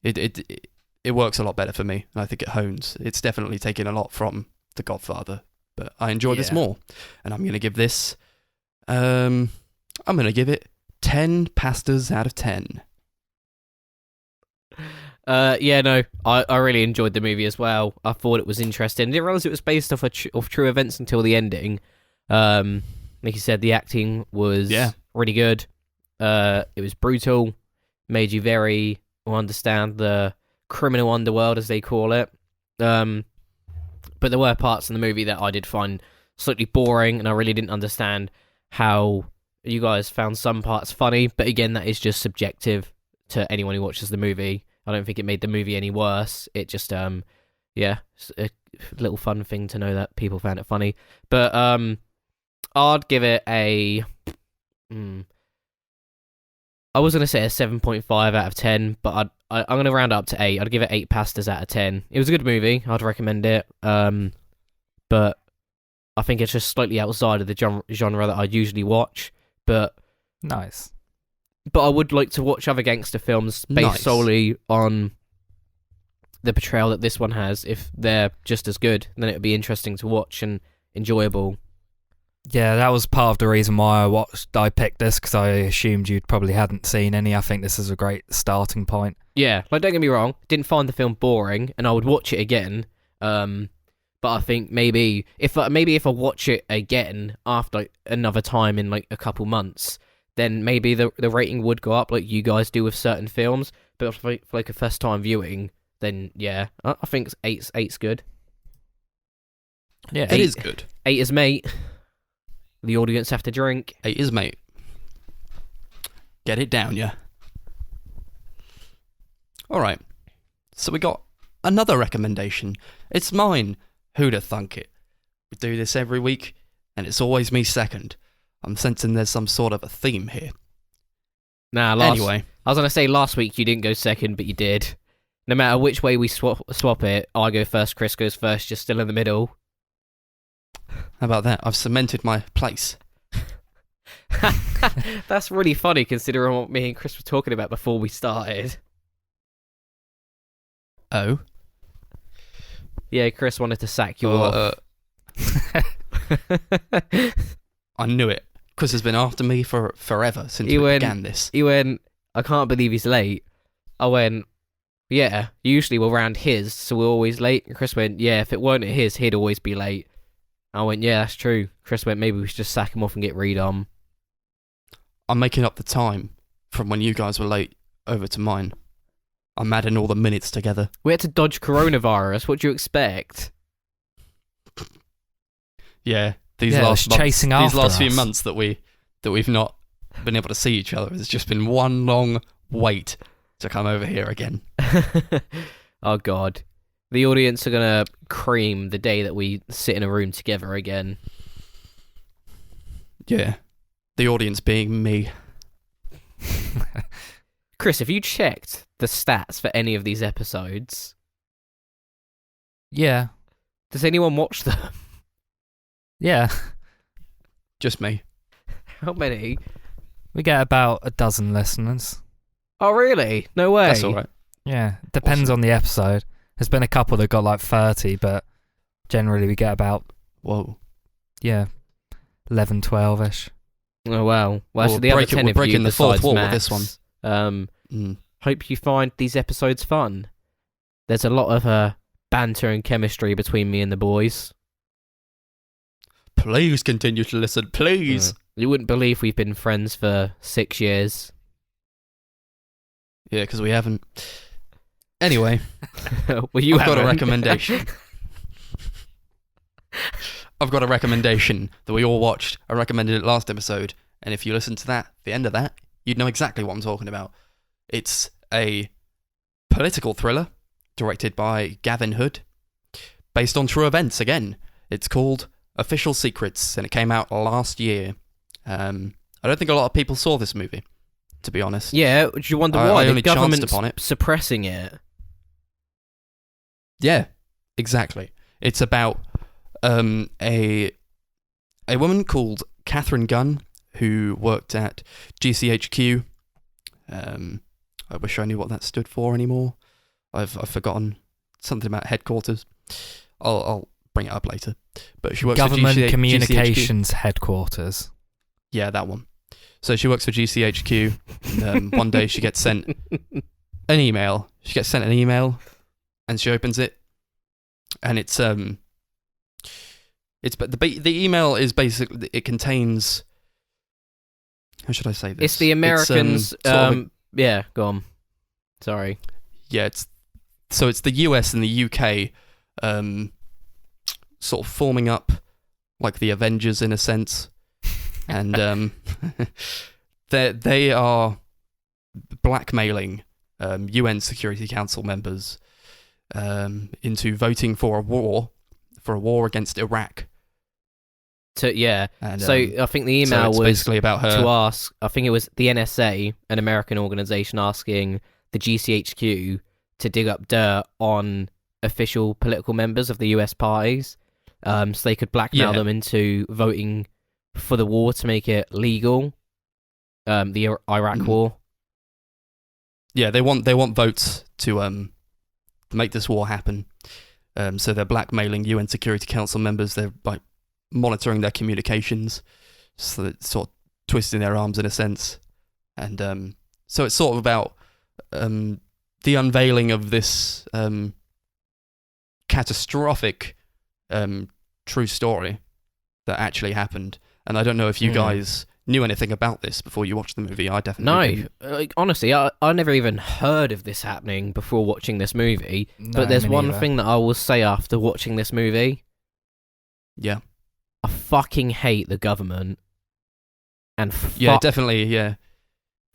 it works a lot better for me, and I think it hones. It's definitely taken a lot from The Godfather, but I enjoy this more, and I'm gonna give this. I'm gonna give it 10 pastas out of 10. I really enjoyed the movie as well. I thought it was interesting. I didn't realize it was based off of true events until the ending. Like you said, the acting was really good. It was brutal, made you very understand the criminal underworld, as they call it. But there were parts in the movie that I did find slightly boring, and I really didn't understand how you guys found some parts funny. But again, that is just subjective to anyone who watches the movie. I don't think it made the movie any worse. It just, it's a little fun thing to know that people found it funny. But I'd give it a... I was going to say a 7.5 out of 10, but I'm going to round it up to 8. I'd give it 8 pastas out of 10. It was a good movie. I'd recommend it. But I think it's just slightly outside of the genre that I usually watch. But Nice. But I would like to watch other gangster films based solely on the portrayal that this one has. If they're just as good, then it would be interesting to watch and enjoyable. Yeah, that was part of the reason why I picked this, because I assumed you probably hadn't seen any. I think this is a great starting point. Yeah, like, don't get me wrong, didn't find the film boring, and I would watch it again. But I think maybe if I watch it again after another time in like a couple months, then maybe the rating would go up like you guys do with certain films. But for like a first time viewing, then yeah, I think eight's good. Yeah, it is good. 8 is mate. The audience have to drink. 8 is mate. Get it down, yeah. Alright, so we got another recommendation. It's mine. Who'd have thunk it? We do this every week, and it's always me second. I'm sensing there's some sort of a theme here. Anyway. I was going to say last week you didn't go second, but you did. No matter which way we swap it, I go first, Chris goes first, you're still in the middle. How about that? I've cemented my place. That's really funny considering what me and Chris were talking about before we started. Oh? Yeah, Chris wanted to sack you off. I knew it. Chris has been after me for forever since we began this. He went, I can't believe he's late. I went, yeah, usually we're around his, so we're always late. And Chris went, yeah, if it weren't at his, he'd always be late. I went, yeah, that's true. Chris went, maybe we should just sack him off and get redone. I'm making up the time from when you guys were late over to mine. I'm adding all the minutes together. We had to dodge coronavirus. What do you expect? Yeah, these it last was chasing months, these after last few us. months that we've not been able to see each other. It's just been one long wait to come over here again. Oh God, the audience are gonna cream the day that we sit in a room together again. Yeah, the audience being me. Chris, have you checked the stats for any of these episodes? Yeah. Does anyone watch them? Yeah. Just me. How many? We get about a dozen listeners. Oh, really? No way. That's all right. Yeah. Depends on the episode. There's been a couple that got like 30, but generally we get about, Whoa. 11, 12-ish. Oh, wow. Well, We're so the other 10 we're of you breaking the fourth besides wall Max, with this one. Hope you find these episodes fun. There's a lot of banter and chemistry between me and the boys. Please continue to listen, please. You wouldn't believe we've been friends for 6 years. Yeah, because we haven't. Anyway, Well, you I've got a haven't. recommendation. I've got a recommendation that we all watched. I recommended it last episode, and if you listen to that, the end of that, you'd know exactly what I'm talking about. It's a political thriller directed by Gavin Hood, based on true events again. It's called Official Secrets, and it came out last year. I don't think a lot of people saw this movie, to be honest. Yeah, do you wonder I why? only The chanced government's upon it. suppressing it. Yeah, exactly. It's about a woman called Catherine Gunn who worked at GCHQ. I wish I knew what that stood for anymore. I've forgotten something about headquarters. I'll bring it up later. But she works Government for GCHQ. Communications Headquarters. Yeah, that one. So she works for GCHQ. And, one day she gets sent an email. She gets sent an email, and she opens it, and it's the email is basically, it contains, how should I say this? It's the Americans. It's, sort of yeah, go on. Sorry. yeah, it's the US and the UK sort of forming up like the Avengers in a sense, and they are blackmailing UN Security Council members into voting for a war against Iraq. And, So I think the email it's was basically about her. to ask. I think it was the NSA, an American organization, asking the GCHQ to dig up dirt on official political members of the US parties, so they could blackmail them into voting for the war to make it legal. The Iraq war. Yeah, they want votes to make this war happen. So they're blackmailing UN Security Council members. They're like monitoring their communications, so it's sort of twisting their arms in a sense. And so it's sort of about the unveiling of this catastrophic true story that actually happened. And I don't know if you guys knew anything about this before you watched the movie. I definitely didn't. No, honestly, I never even heard of this happening before watching this movie. No, But there's me one neither. thing that I will say after watching this movie. Yeah. I fucking hate the government. And Yeah, definitely, yeah.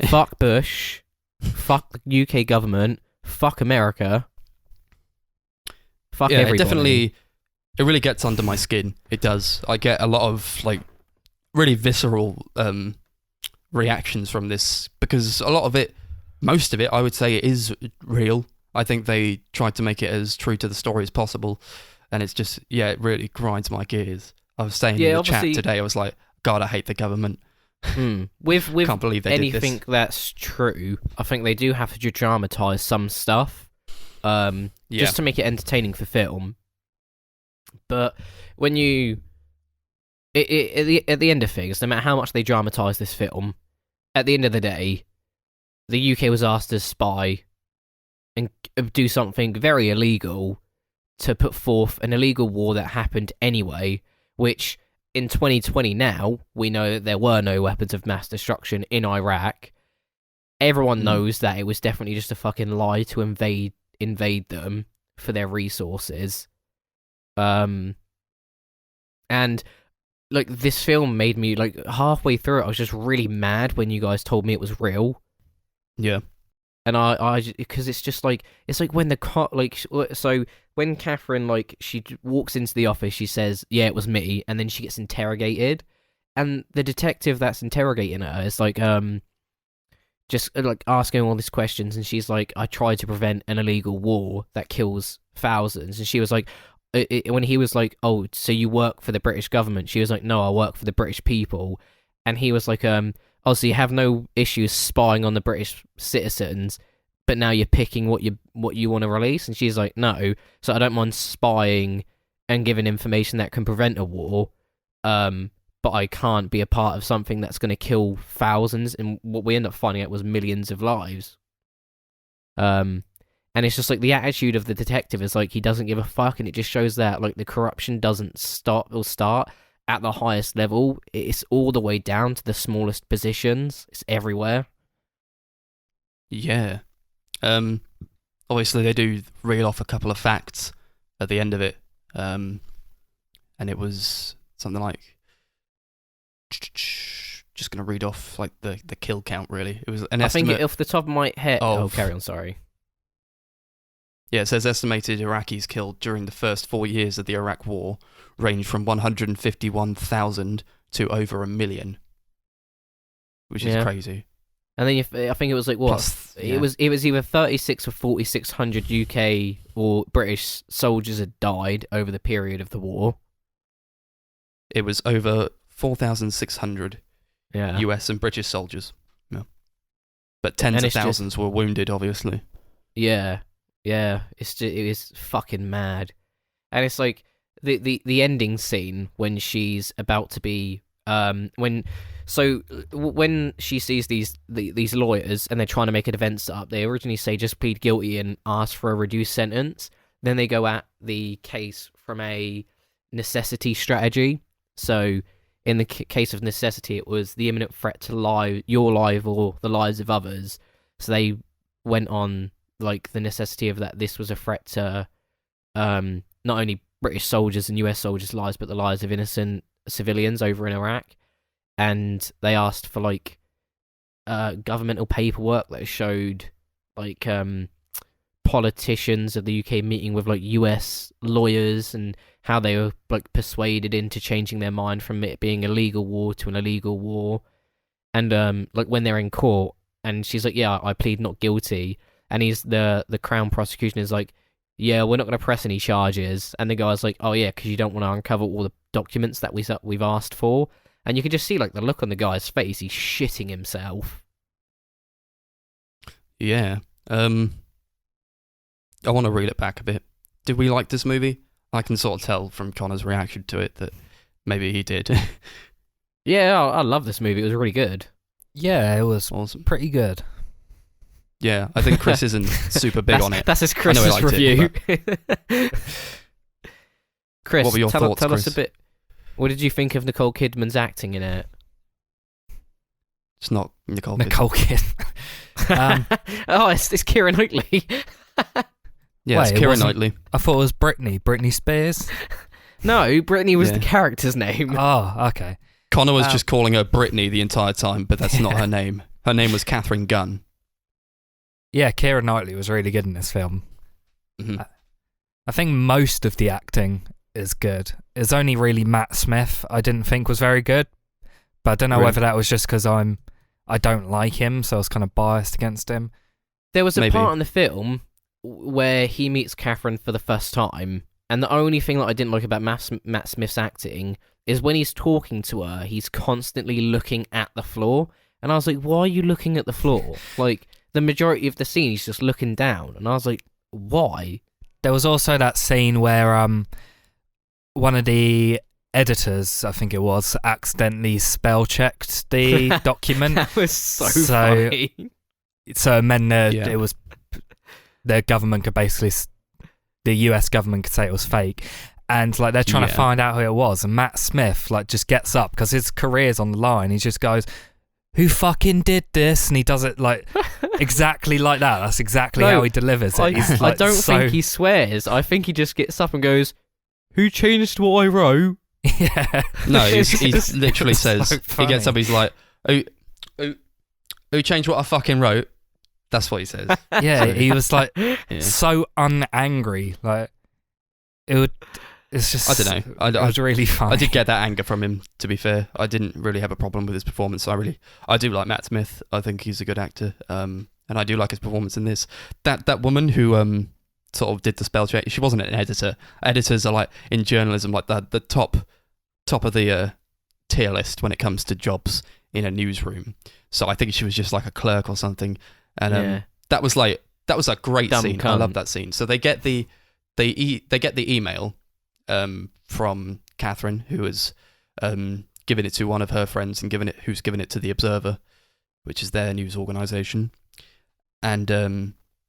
fuck Bush, fuck the UK government, fuck America, fuck Yeah, everybody. it really gets under my skin. It does. I get a lot of like really visceral reactions from this, because a lot of it, most of it, I would say, is real. I think they tried to make it as true to the story as possible, and it's just, yeah, it really grinds my gears. I was saying in the chat obviously- today, I was like, God, I hate the government. With Can't believe they did anything this. that's true, I think they do have to dramatize some stuff, just to make it entertaining for film. But when you, at the end of things, no matter how much they dramatize this film, at the end of the day, the UK was asked to spy and do something very illegal to put forth an illegal war that happened anyway, which in 2020 now, we know that there were no weapons of mass destruction in Iraq. Everyone knows that it was definitely just a fucking lie to invade them for their resources. And like this film made me like halfway through it. I was just really mad when you guys told me it was real. Yeah. And I because it's just like it's like when the like so when Catherine like she walks into the office, she says, "Yeah, it was me," and then she gets interrogated, and the detective that's interrogating her is like just like asking all these questions, and she's like, "I tried to prevent an illegal war that kills thousands," and she was like, when he was like, "Oh, so you work for the British government?" She was like, "No, I work for the British people," and he was like, "Oh, so you have no issues spying on the British citizens, but now you're picking what you want to release?" And she's like, "No, so I don't mind spying and giving information that can prevent a war, but I can't be a part of something that's going to kill thousands." And what we end up finding out was millions of lives. And it's just like the attitude of the detective is like he doesn't give a fuck, and it just shows that like the corruption doesn't stop or start at the highest level. It's all the way down to the smallest positions. It's everywhere. Yeah. Obviously they do reel off a couple of facts at the end of it. And it was something like, just going to read off like the kill count really. It was an estimate. I think off the top of my head. Oh, carry on, sorry. Yeah, it says estimated Iraqis killed during the first 4 years of the Iraq War range from 151,000 to over 1 million, which is crazy. And then I think it was like what? Plus, it was either 36 or 4,600 UK or British soldiers had died over the period of the war. It was over 4,600 US and British soldiers. Yeah. But tens of thousands were wounded, obviously. Yeah. Yeah, it was fucking mad. And it's like the ending scene when she's about to be when she sees these lawyers and they're trying to make a defense up, they originally say just plead guilty and ask for a reduced sentence. Then they go at the case from a necessity strategy. So in the case of necessity, it was the imminent threat to your life or the lives of others. So they went on like the necessity of that this was a threat to not only British soldiers and US soldiers' lives, but the lives of innocent civilians over in Iraq. And they asked for like governmental paperwork that showed like politicians of the UK meeting with like US lawyers and how they were like persuaded into changing their mind from it being a legal war to an illegal war. And like when they're in court and she's like, "Yeah, I plead not guilty." And the Crown prosecution is like, "Yeah, we're not going to press any charges." And the guy's like, "Oh yeah, because you don't want to uncover all the documents that we've asked for." And you can just see like the look on the guy's face. He's shitting himself. Yeah. I want to reel it back a bit. Did we like this movie? I can sort of tell from Connor's reaction to it that maybe he did. Yeah, I love this movie. It was really good. Yeah, it was awesome. Pretty good. Yeah, I think Chris isn't super big on it. That's his Chris's review. Chris, what were your thoughts, tell Chris? us a bit. What did you think of Nicole Kidman's acting in it? It's not Nicole Kidman. It's Keira Knightley. Yeah, it's Keira Knightley. I thought it was Britney Spears. No, Brittany was the character's name. Oh, okay. Connor was just calling her Brittany the entire time, but that's not her name. Her name was Catherine Gunn. Yeah, Keira Knightley was really good in this film. Mm-hmm. I think most of the acting is good. It's only really Matt Smith I didn't think was very good, but I don't know whether that was just because I don't like him, so I was kind of biased against him. There was a part in the film where he meets Catherine for the first time, and the only thing that I didn't like about Matt Smith's acting is when he's talking to her, he's constantly looking at the floor, and I was like, why are you looking at the floor? Like, the majority of the scene, he's just looking down, and I was like, why? There was also that scene where one of the editors, I think it was, accidentally spell-checked the document. That was so funny. So it meant that it was... The government could basically... The US government could say it was fake. And like they're trying to find out who it was. And Matt Smith like just gets up because his career's on the line. He just goes, "Who fucking did this?" And he does it like exactly like that. That's exactly how he delivers it. I don't think he swears. I think he just gets up and goes, "Who changed what I wrote?" Yeah. No, he It's literally so says, he funny. gets up, he's like, who changed what I fucking wrote? That's what he says. Yeah, So- he was like Yeah. so unangry. Like it's just. I don't know. It was really funny. I did get that anger from him, to be fair. I didn't really have a problem with his performance. I do like Matt Smith. I think he's a good actor. And I do like his performance in this. That woman who sort of did the spell check, she wasn't an editor. Editors are like, in journalism, like the top of the tier list when it comes to jobs in a newsroom. So I think she was just like a clerk or something. And Yeah. that was a great Dumb scene. I cunt. love that scene. So they get the email from Catherine, who has given it to one of her friends and who's given it to the Observer, which is their news organisation, and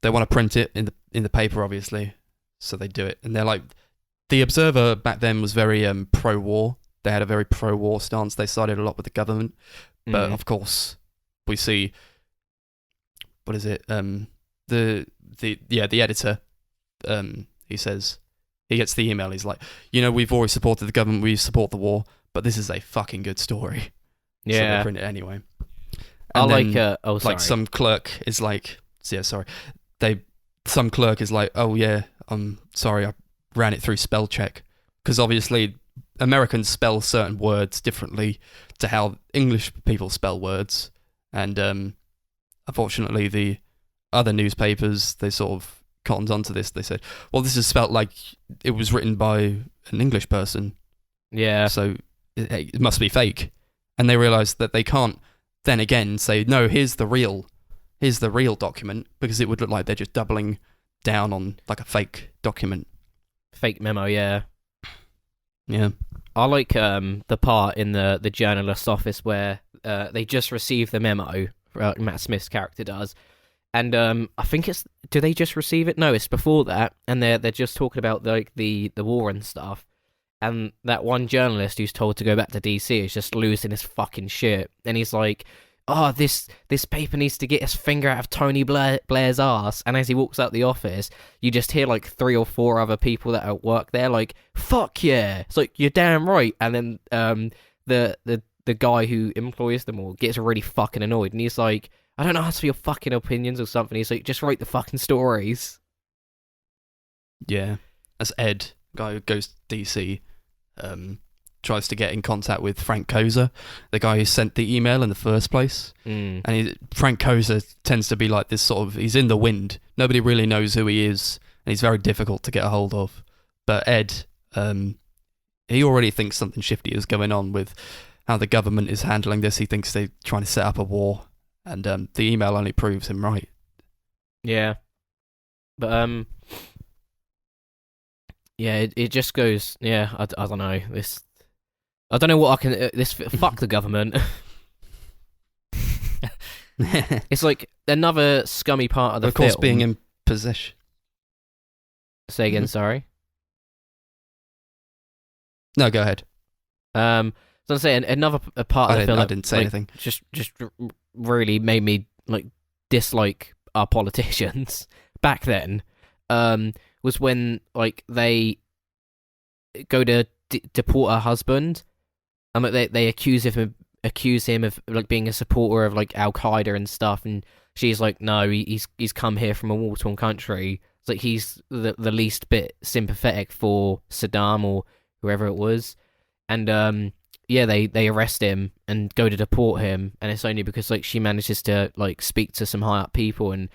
they want to print it in the paper, obviously. So they do it, and they're like, the Observer back then was very pro-war. They had a very pro-war stance. They sided a lot with the government, but Mm. of course, we see, what is it? The editor. He says, he gets the email. He's like, we've always supported the government. We support the war, but this is a fucking good story. So they Yeah. print it anyway. I And like. then, Oh, sorry. like some clerk is like, some clerk is like, oh yeah, I'm sorry, I ran it through spell check, because obviously Americans spell certain words differently to how English people spell words, and unfortunately the other newspapers, they sort of cottoned onto this. They said, well, this is spelt like it was written by an English person, Yeah. so it must be fake. And they realised that they can't then again say, no, here's the real document, because it would look like they're just doubling down on like a fake document. Fake memo. Yeah. Yeah. I like the part in the journalist's office where they just receive the memo. Matt Smith's character does, and I think it's, do they just receive it? No, it's before that, and they're just talking about like the war and stuff. And that one journalist who's told to go back to DC is just losing his fucking shit, and he's like, "Oh, this paper needs to get his finger out of Tony Blair's ass." And as he walks out the office, you just hear like 3 or 4 other people that are at work there like, "Fuck yeah!" It's like, "You're damn right." And then the guy who employs them all gets really fucking annoyed, and he's like, "I don't ask for your fucking opinions or something." He's like, "Just write the fucking stories." Yeah. As Ed, guy who goes to DC, tries to get in contact with Frank Koza, the guy who sent the email in the first place. Mm. And Frank Koza tends to be like this sort of, he's in the wind. Nobody really knows who he is, and he's very difficult to get a hold of. But Ed, he already thinks something shifty is going on with how the government is handling this. He thinks they're trying to set up a war, and the email only proves him right. Yeah, but yeah, it just goes. Yeah, I don't know this. I don't know what I can. Fuck the government. It's like another scummy part of the Of course, film. being in possession. Say again, Mhm. sorry. No, go ahead. So I'm saying another part of the film I that, didn't say like, anything. just really made me like dislike our politicians back then. Was when like they go to deport her husband, and like they accuse him of like being a supporter of like Al Qaeda and stuff, and she's like, no, he's come here from a war torn country. It's like he's the least bit sympathetic for Saddam or whoever it was, and yeah, they arrest him and go to deport him, and it's only because like she manages to like speak to some high up people and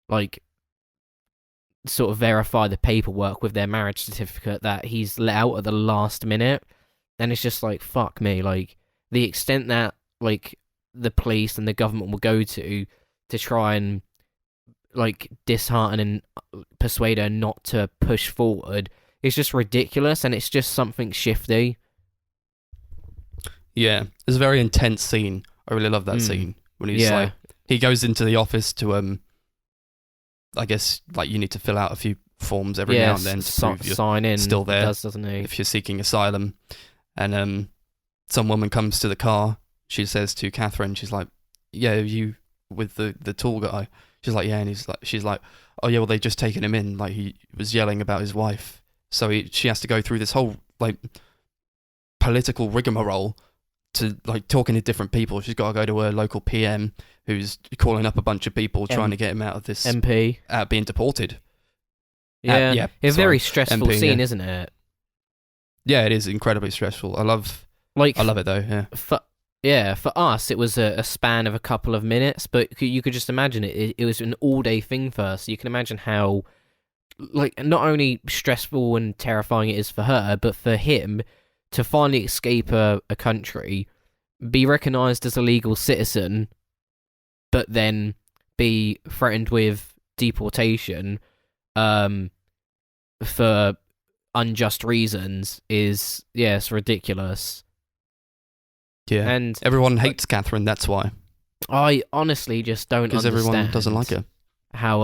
like sort of verify the paperwork with their marriage certificate that he's let out at the last minute. And it's just like, fuck me, like the extent that like the police and the government will go to try and like dishearten and persuade her not to push forward is just ridiculous, and it's just something shifty. Yeah, it's a very intense scene. I really love that scene when he's like, he goes into the office to I guess like you need to fill out a few forms every now and then to prove you're sign in. still there. Doesn't he? if you're seeking asylum. And some woman comes to the car. She says to Catherine, she's like, "Yeah, you with the tall guy?" She's like, "Yeah," and she's like, "Oh yeah, well they just taken him in. Like he was yelling about his wife, so she has to go through this whole like political rigmarole to like talking to different people. She's got to go to her local PM who's calling up a bunch of people trying to get him out of this MP being deported. Yeah, it's a very sorry, stressful MP, scene, yeah. isn't it? Yeah, it is incredibly stressful. I love it though. Yeah. For us, it was a span of a couple of minutes, but you could just imagine it was an all-day thing for us. You can imagine how, like, not only stressful and terrifying it is for her, but for him to finally escape a country, be recognised as a legal citizen, but then be threatened with deportation for unjust reasons is, it's ridiculous. Yeah. And Everyone hates Catherine, that's why. I honestly just don't understand. Because everyone doesn't like her. How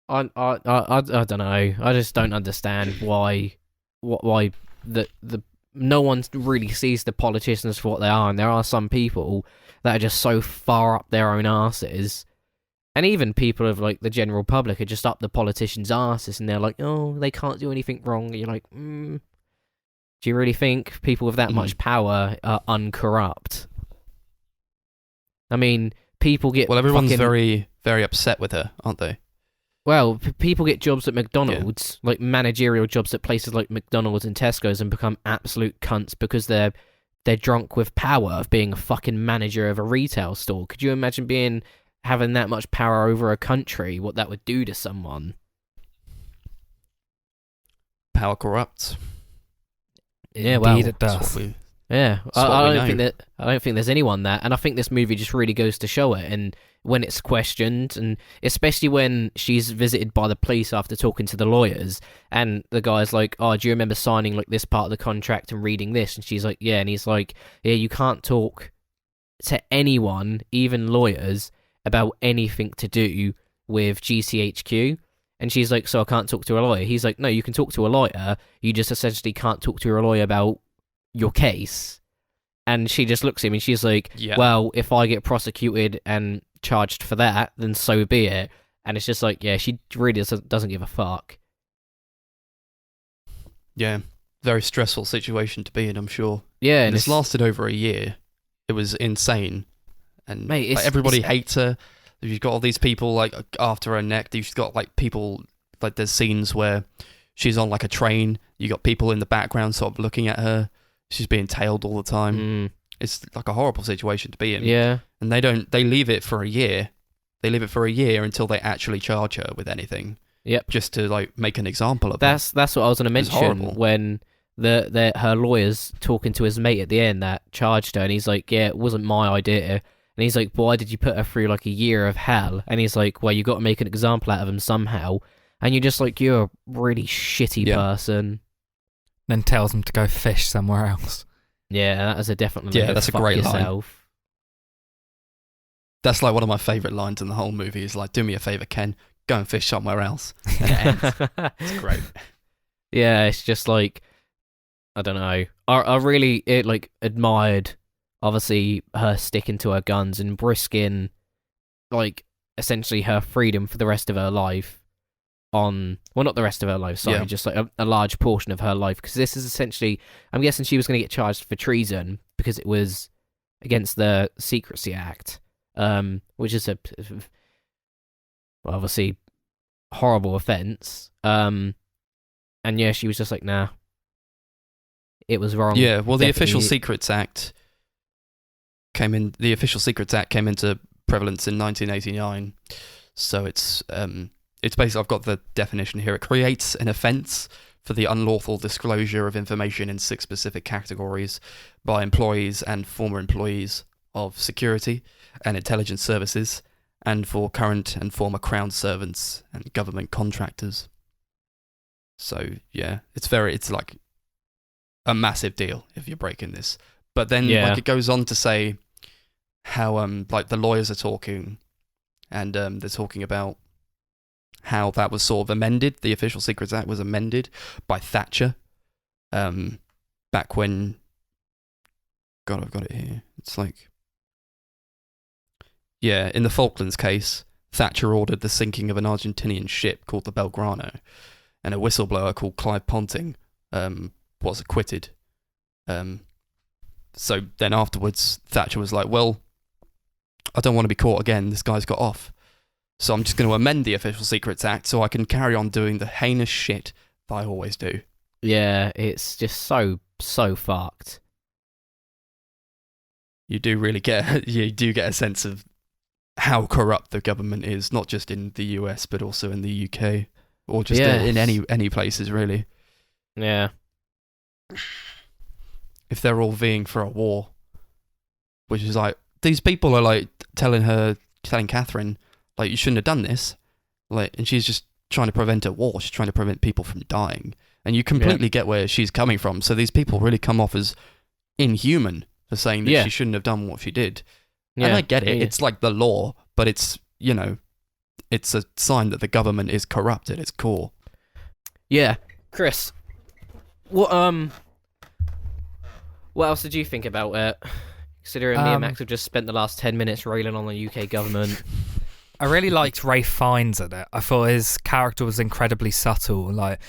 I don't know. I just don't understand why the no one really sees the politicians for what they are, and there are some people that are just so far up their own arses, and even people of like the general public are just up the politicians' arses, and they're like, oh, they can't do anything wrong. And you're like, do you really think people with that much power are uncorrupt? I mean, people get everyone's very, very upset with her, aren't they? Well, people get jobs at McDonald's, like managerial jobs at places like McDonald's and Tesco's, and become absolute cunts because they're drunk with power of being a fucking manager of a retail store. Could you imagine having that much power over a country? What that would do to someone? Power corrupts. Yeah, well, Indeed it does. Yeah, I don't think there's anyone that, and I think this movie just really goes to show it. And when it's questioned, and especially when she's visited by the police after talking to the lawyers, and the guy's like, "Oh, do you remember signing like this part of the contract and reading this?" And she's like, "Yeah," and he's like, "Yeah, you can't talk to anyone, even lawyers, about anything to do with GCHQ." And she's like, "So I can't talk to a lawyer?" He's like, "No, you can talk to a lawyer. You just essentially can't talk to a lawyer about your case." And she just looks at him and she's like, well, if I get prosecuted and charged for that, then so be it. And it's just like, she really doesn't give a fuck. Yeah, very stressful situation to be in, I'm sure. Yeah, and it's lasted over a year. It was insane. And mate, everybody hates her. You've got all these people like after her neck. You've got like people, like there's scenes where she's on like a train. You got people in the background sort of looking at her. She's being tailed all the time. It's like a horrible situation to be in. Yeah. And they leave it for a year. They leave it for a year until they actually charge her with anything. Yep. Just to like make an example of That's what I was going to mention when her lawyer's talking to his mate at the end that charged her, and he's like, "Yeah, it wasn't my idea." And he's like, "Why did you put her through like a year of hell?" And he's like, "Well, you got to make an example out of him somehow." And you're just like, you're a really shitty person. Then tells him to go fish somewhere else. Yeah, that is definitely that's a great yourself. line. That's like one of my favourite lines in the whole movie. Is like, "Do me a favour, Ken, go and fish somewhere else." And it ends. It's great. Yeah, it's just like, I don't know. I really admired, obviously, her sticking to her guns and risking, like, essentially her freedom for the rest of her life. Not the rest of her life, sorry, just like a large portion of her life, because this is essentially, I'm guessing she was going to get charged for treason because it was against the Secrecy Act, which is obviously horrible offence. And yeah, she was just like, nah, it was wrong. Yeah, well, the Official Secrets Act came into prevalence in 1989, so it's basically, I've got the definition here. It creates an offence for the unlawful disclosure of information in 6 specific categories by employees and former employees of security and intelligence services, and for current and former Crown servants and government contractors. So, yeah, it's like a massive deal if you're breaking this. But then like it goes on to say how like the lawyers are talking, and they're talking about how that was sort of amended. The Official Secrets Act was amended by Thatcher back when... God, I've got it here. It's like... Yeah, in the Falklands case, Thatcher ordered the sinking of an Argentinian ship called the Belgrano, and a whistleblower called Clive Ponting was acquitted So then afterwards, Thatcher was like, well, I don't want to be caught again. This guy's got off. So I'm just going to amend the Official Secrets Act so I can carry on doing the heinous shit that I always do. Yeah, it's just so fucked. You do get a sense of how corrupt the government is, not just in the US, but also in the UK, or just in any places, really. Yeah. If they're all vying for a war, which is like, these people are like telling Catherine, like, you shouldn't have done this, like, and she's just trying to prevent a war. She's trying to prevent people from dying, and you completely get where she's coming from. So these people really come off as inhuman for saying that she shouldn't have done what she did. Yeah. And I get it. Yeah. It's like the law, but it's, it's a sign that the government is corrupt at its core. Yeah. Chris, what else did you think about it? Considering me and Max have just spent the last 10 minutes railing on the UK government. I really liked Ralph Fiennes in it. I thought his character was incredibly subtle. Like,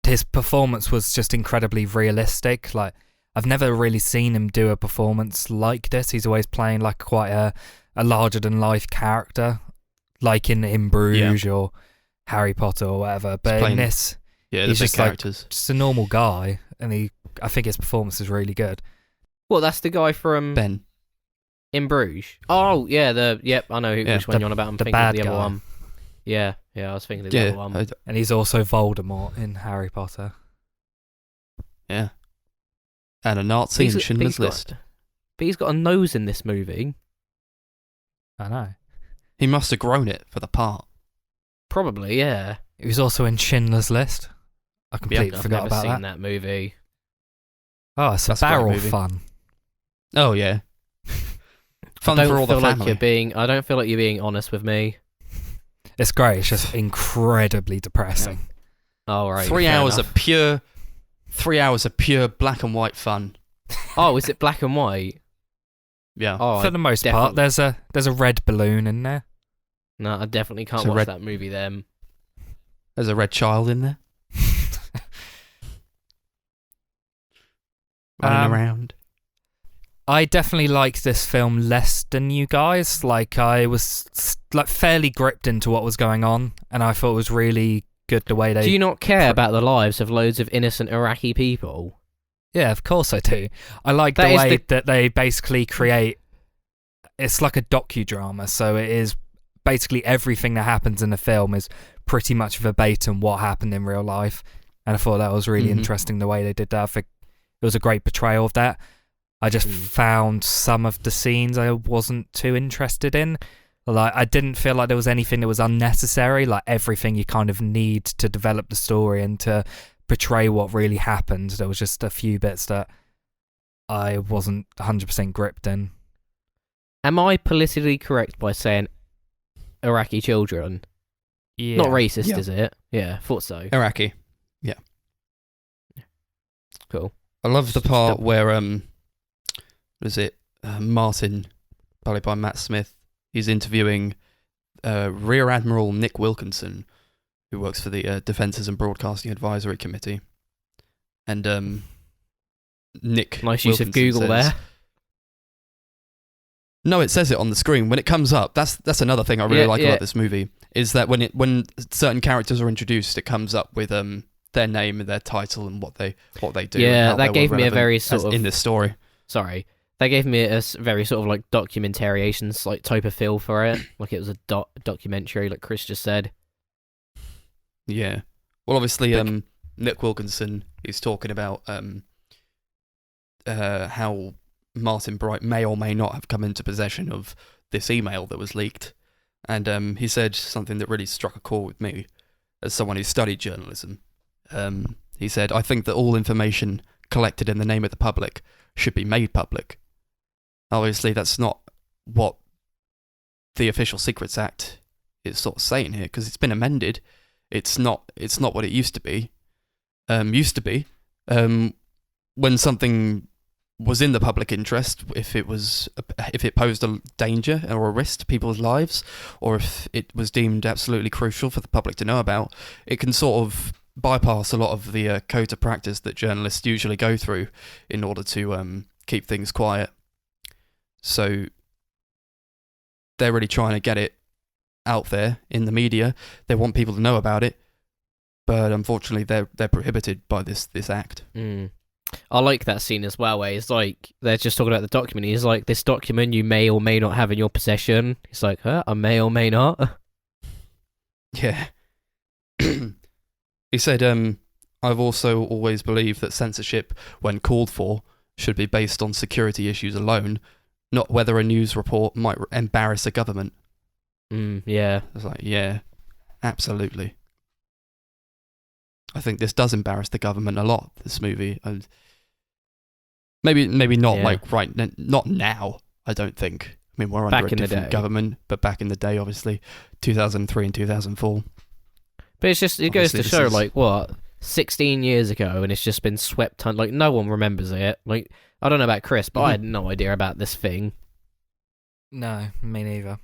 his performance was just incredibly realistic. Like, I've never really seen him do a performance like this. He's always playing like quite a larger-than-life character, like in Bruges or Harry Potter or whatever. But in this, he's just characters. Just a normal guy, and I think his performance is really good. Well, that's the guy from Ben in Bruges. Oh, yeah, I know which one you're on about. I'm thinking of the other one. Yeah, I was thinking of the other one. And he's also Voldemort in Harry Potter. Yeah. And a Nazi in Schindler's List. But he's got a nose in this movie. I know. He must have grown it for the part. Probably, yeah. He was also in Schindler's List. I completely forgot about that. I've never seen that movie. Oh, it's a barrel fun. Oh, yeah. Fun for all the family. I don't feel like you're being honest with me. It's great. It's just incredibly depressing. Oh, right. 3 hours of pure black and white fun. Oh, is it black and white? Yeah. Oh, for the most part, there's a red balloon in there. No, I definitely can't watch that movie then. There's a red child in there. Running around. I definitely liked this film less than you guys. Like, I was fairly gripped into what was going on, and I thought it was really good the way they... Do you not care about the lives of loads of innocent Iraqi people? Yeah, of course I do. I like the way that they basically create... It's like a docudrama, so it is basically everything that happens in the film is pretty much verbatim what happened in real life, and I thought that was really interesting the way they did that. I think it was a great portrayal of that. I just found some of the scenes I wasn't too interested in. Like, I didn't feel like there was anything that was unnecessary. Like, everything you kind of need to develop the story and to portray what really happened. There was just a few bits that I wasn't 100% gripped in. Am I politically correct by saying Iraqi children? Yeah. Not racist, is it? Yeah, thought so. Iraqi. Yeah. Cool. I love the part where Martin, played by Matt Smith, he's interviewing Rear Admiral Nick Wilkinson, who works for the Defences and Broadcasting Advisory Committee. And Nick nice use of Google there. No, it says it on the screen. When it comes up, that's another thing I really like about this movie, is that when certain characters are introduced, it comes up with their name and their title and what they do. Yeah, that gave me a very sort of... in this story. Sorry. That gave me a very sort of like documentariation like type of feel for it. Like it was a documentary, like Chris just said. Yeah. Well, obviously, Nick Wilkinson is talking about how Martin Bright may or may not have come into possession of this email that was leaked. And he said something that really struck a chord with me as someone who studied journalism. He said, "I think that all information collected in the name of the public should be made public." Obviously, that's not what the Official Secrets Act is sort of saying here, because it's been amended. It's not what it used to be. When something was in the public interest, if it posed a danger or a risk to people's lives, or if it was deemed absolutely crucial for the public to know about, it can sort of bypass a lot of the code of practice that journalists usually go through in order to keep things quiet. So they're really trying to get it out there in the media. They want people to know about it, but unfortunately they're prohibited by this act. I like that scene as well, where it's like they're just talking about the document. He's like, this document you may or may not have in your possession. He's like, I may or may not. Yeah. He said, I've also always believed that censorship, when called for, should be based on security issues alone, not whether a news report might embarrass a government. Yeah. I was like, yeah, absolutely. I think this does embarrass the government a lot, this movie. And maybe not not now, I don't think. I mean, we're under a different government, but back in the day, obviously, 2003 and 2004. But it's just, it goes to show, like, what, 16 years ago, and it's just been swept on, like, no one remembers it. Like, I don't know about Chris, but I had no idea about this thing. No, me neither.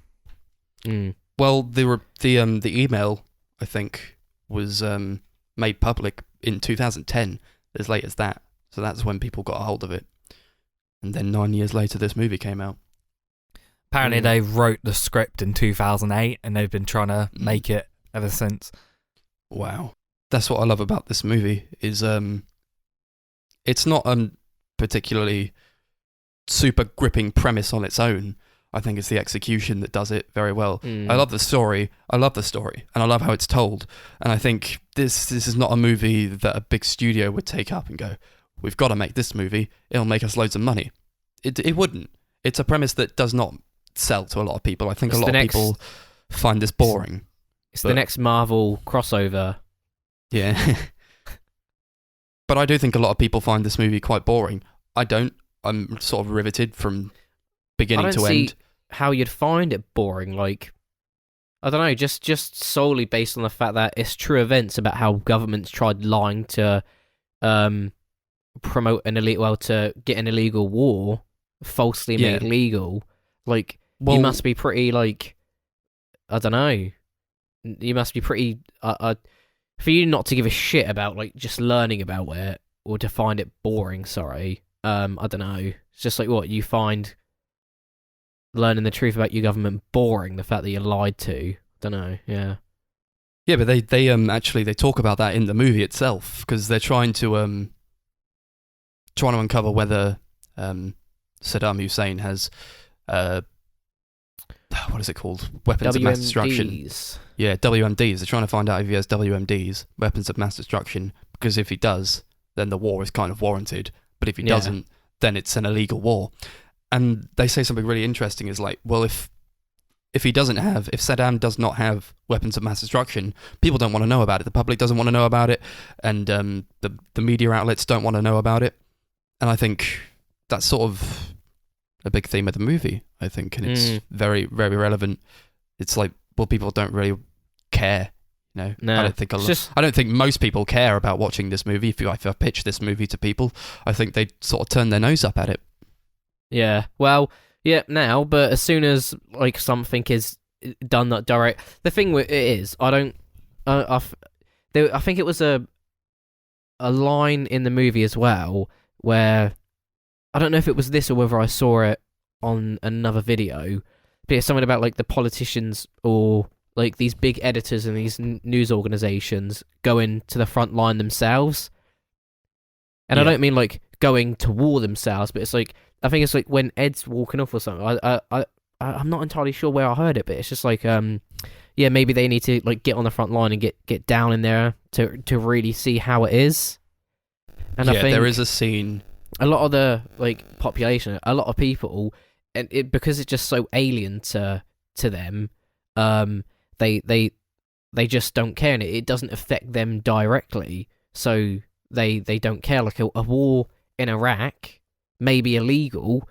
Well, the email, I think, was made public in 2010, as late as that. So that's when people got a hold of it. And then 9 years later, this movie came out. Apparently they wrote the script in 2008 and they've been trying to make it ever since. Wow. That's what I love about this movie, is it's not a particularly super gripping premise on its own. I think it's the execution that does it very well. I love the story, and I love how it's told. And I think this is not a movie that a big studio would take up and go, we've got to make this movie, it'll make us loads of money. It wouldn't. It's a premise that does not sell to a lot of people. I think a lot of people find this boring. It's the next Marvel crossover. Yeah. But I do think a lot of people find this movie quite boring. I don't. I'm sort of riveted from beginning to end. I don't see how you'd find it boring. Like, I don't know, just solely based on the fact that it's true events about how governments tried lying to promote to get an illegal war, falsely made legal. Like, you must be pretty, like, I don't know. You must be pretty, for you not to give a shit about, like, just learning about it, or to find it boring, I don't know. It's just like, what, you find learning the truth about your government boring, the fact that you're lied to. Don't know, yeah. Yeah, but they actually they talk about that in the movie itself, because they're trying to uncover whether Saddam Hussein has what is it called? Weapons of mass destruction. Yeah, WMDs. They're trying to find out if he has WMDs, weapons of mass destruction, because if he does, then the war is kind of warranted. But if he doesn't, then it's an illegal war. And they say something really interesting, is like, well, if Saddam does not have weapons of mass destruction, people don't want to know about it. The public doesn't want to know about it, and the media outlets don't want to know about it. And I think that's sort of a big theme of the movie, I think, and it's very, very relevant. It's like, well, people don't really care, you know. No, I don't think most people care about watching this movie. If I pitch this movie to people, I think they sort of turn their nose up at it. Yeah, well, yeah, now, but as soon as, like, something is done that direct, the thing with it is, I think it was a line in the movie as well, where, I don't know if it was this or whether I saw it on another video, but it's something about, like, the politicians or, like, these big editors and these news organisations going to the front line themselves. And I don't mean, like, going to war themselves, but it's like, I think it's like when Ed's walking off or something. I'm not entirely sure where I heard it, but it's just like, yeah, maybe they need to, like, get on the front line and get down in there to really see how it is. And I think there is a scene. A lot of the, like, population, a lot of people, and because it's just so alien to them, they just don't care, and it doesn't affect them directly. So they don't care. Like, a war in Iraq may be illegal,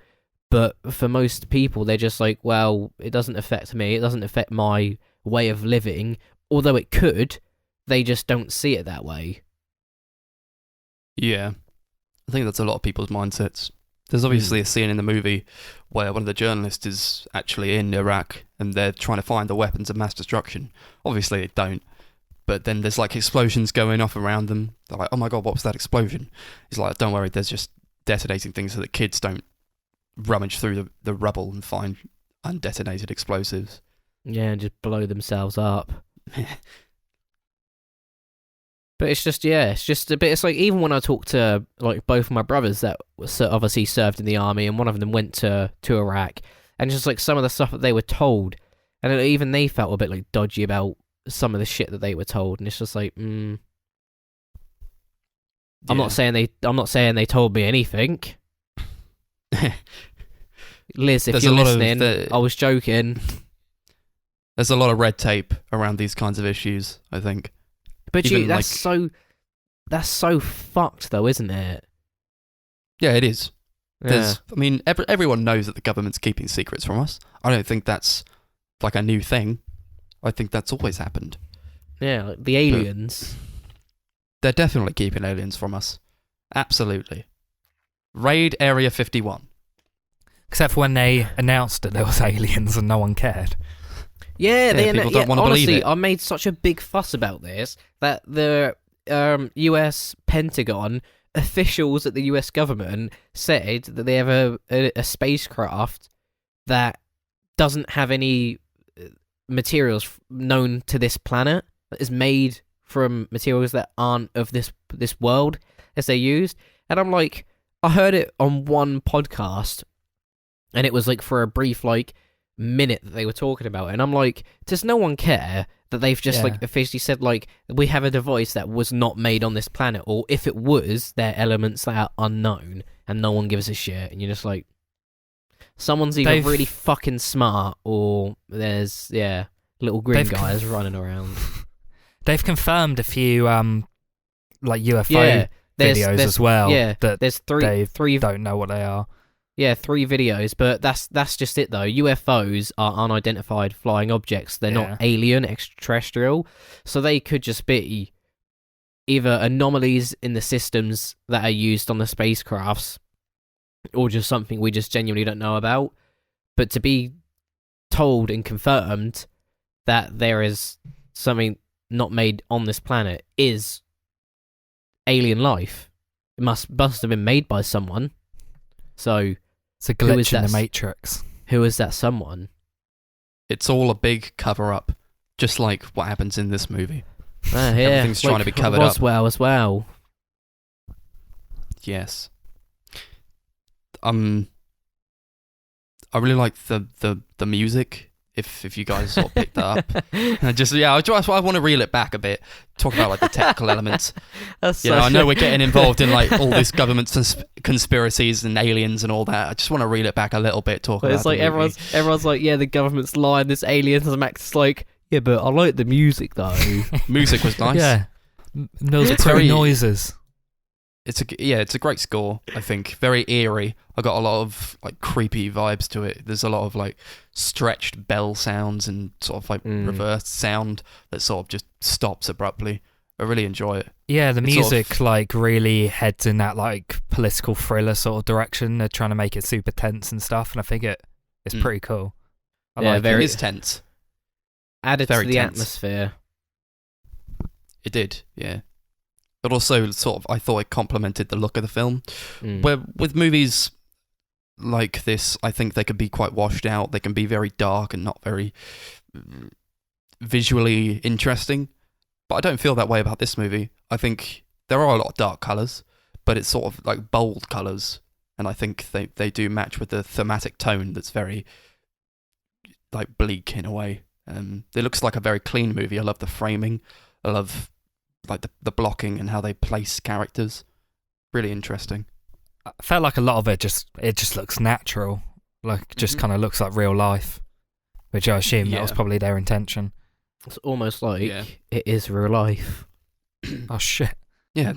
but for most people, they're just like, well, it doesn't affect me, it doesn't affect my way of living, although it could, they just don't see it that way. Yeah, I think that's a lot of people's mindsets. There's obviously a scene in the movie where one of the journalists is actually in Iraq and they're trying to find the weapons of mass destruction. Obviously they don't, but then there's like explosions going off around them. They're like, oh my god, what was that explosion? He's like, don't worry, there's just detonating things so that kids don't rummage through the rubble and find undetonated explosives. Yeah, and just blow themselves up. But it's just a bit. It's like, even when I talk to like both of my brothers that obviously served in the army, and one of them went to Iraq, and just like some of the stuff that they were told, and even they felt a bit like dodgy about some of the shit that they were told, and it's just like, I'm not saying they told me anything. Liz, if There's you're a lot of listening, I was joking. There's a lot of red tape around these kinds of issues, I think. But Even, that's so fucked though, isn't it? Yeah, it is. Yeah. I mean, everyone knows that the government's keeping secrets from us. I don't think that's like a new thing. I think that's always happened. Yeah, like the aliens. They're definitely keeping aliens from us. Absolutely. Raid Area 51. Except for when they announced that there was aliens and no one cared. Yeah, people don't want to believe honestly, it. I made such a big fuss about this that the US Pentagon officials at the US government said that they have a spacecraft that doesn't have any materials known to this planet, that is made from materials that aren't of this world as they used. And I'm like, I heard it on one podcast, and it was like for a brief like minute that they were talking about it, and I'm like, does no one care that they've just like officially said like, we have a device that was not made on this planet, or if it was, they're elements that are unknown and no one gives a shit? And you're just like, someone's either really fucking smart, or there's little green guys running around. They've confirmed a few like UFO videos as well. Yeah, that there's three don't know what they are. Yeah, 3 videos, but that's just it though. UFOs are unidentified flying objects. They're not alien, extraterrestrial, so they could just be either anomalies in the systems that are used on the spacecrafts, or just something we just genuinely don't know about. But to be told and confirmed that there is something not made on this planet is alien life. It must have been made by someone. So it's a glitch in the Matrix. Who is that someone? It's all a big cover-up, just like what happens in this movie. Everything's trying to be covered up. Roswell as well. Yes. I really like the music. If you guys sort of picked that up, I want to reel it back a bit. Talk about like the technical elements. I know we're getting involved in like all these government conspiracies and aliens and all that. I just want to reel it back a little bit. It's like everyone's like, yeah, the government's lying. This aliens, and Max is like, yeah, but I like the music though. Music was nice. Yeah, those pretty noises. It's a great score, I think. Very eerie. I got a lot of like creepy vibes to it. There's a lot of like stretched bell sounds and sort of like reversed sound that sort of just stops abruptly. I really enjoy it. Yeah, the music like really heads in that like political thriller sort of direction. They're trying to make it super tense and stuff, and I think it's pretty cool. It is tense. Added to the atmosphere. It did, yeah. But also, sort of, I thought it complemented the look of the film. Where with movies like this, I think they can be quite washed out. They can be very dark and not very visually interesting. But I don't feel that way about this movie. I think there are a lot of dark colours, but it's sort of like bold colours. And I think they do match with the thematic tone that's very like bleak in a way. It looks like a very clean movie. I love the framing. I love like the blocking and how they place characters. Really interesting. I felt like a lot of it just looks natural, like just kind of looks like real life, which I assume that was probably their intention. It's almost like it is real life. Oh shit! Yeah,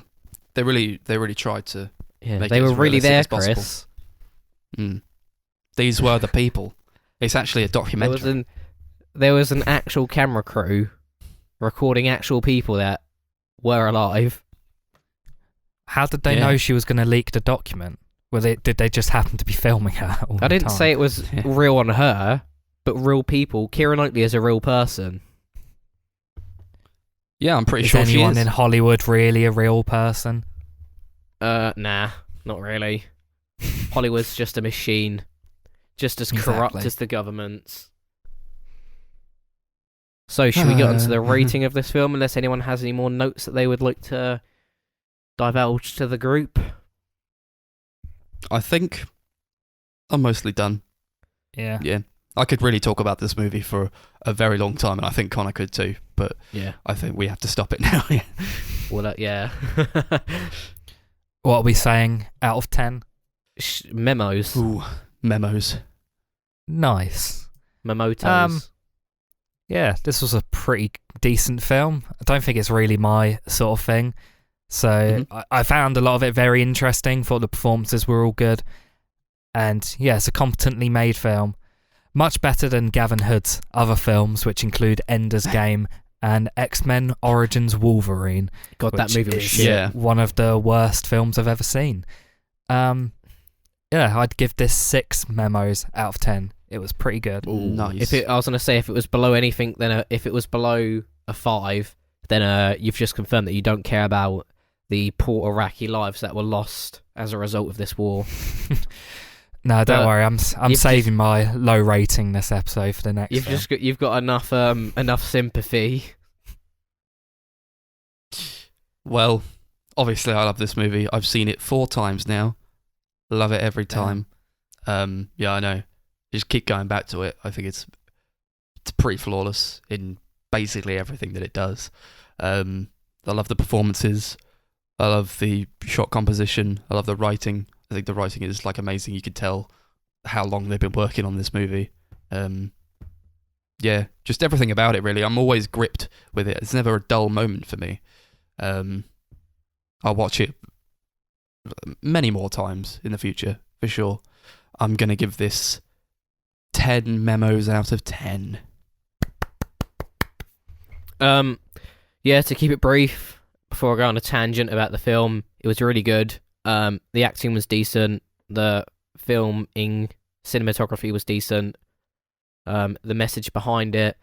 they really tried to. Yeah, make they it were as really realistic there, as Chris. These were the people. It's actually a documentary. There was an actual camera crew recording actual people that were alive. How did they know she was going to leak the document? Did they just happen to be filming her all the I didn't time? say it was real on her, but real people. Keira Knightley is a real person. Yeah, I'm pretty Is sure she anyone is. in Hollywood really a real person? Nah, not really. Hollywood's just a machine, just as corrupt Exactly. as the governments. So, should we get onto the rating of this film, unless anyone has any more notes that they would like to divulge to the group? I think I'm mostly done. Yeah. Yeah. I could really talk about this movie for a very long time, and I think Connor could too, but Yeah. I think we have to stop it now. Well, yeah. What are we saying out of 10? Memos. Ooh, memos. Nice. Memotos. Yeah, this was a pretty decent film. I don't think it's really my sort of thing. So I found a lot of it very interesting. Thought the performances were all good. And yeah, it's a competently made film. Much better than Gavin Hood's other films, which include Ender's Game and X-Men Origins Wolverine. God, that which movie was is shit. Yeah. one of the worst films I've ever seen. Yeah, I'd give this 6 memos out of 10. It was pretty good. Ooh, nice. I was going to say, if it was below anything, then if it was below a 5, then you've just confirmed that you don't care about the poor Iraqi lives that were lost as a result of this war. No, don't But worry. I'm you've saving my low rating this episode for the next. You've got enough sympathy. Well, obviously I love this movie. I've seen it 4 times now. Love it every time. Yeah, I know. Just keep going back to it. I think it's pretty flawless in basically everything that it does. I love the performances. I love the shot composition. I love the writing. I think the writing is like amazing. You could tell how long they've been working on this movie. Yeah, just everything about it really. I'm always gripped with it. It's never a dull moment for me. I'll watch it many more times in the future, for sure. I'm going to give this 10 memos out of 10. Yeah, to keep it brief, before I go on a tangent about the film, it was really good. The acting was decent. The filming cinematography was decent. The message behind it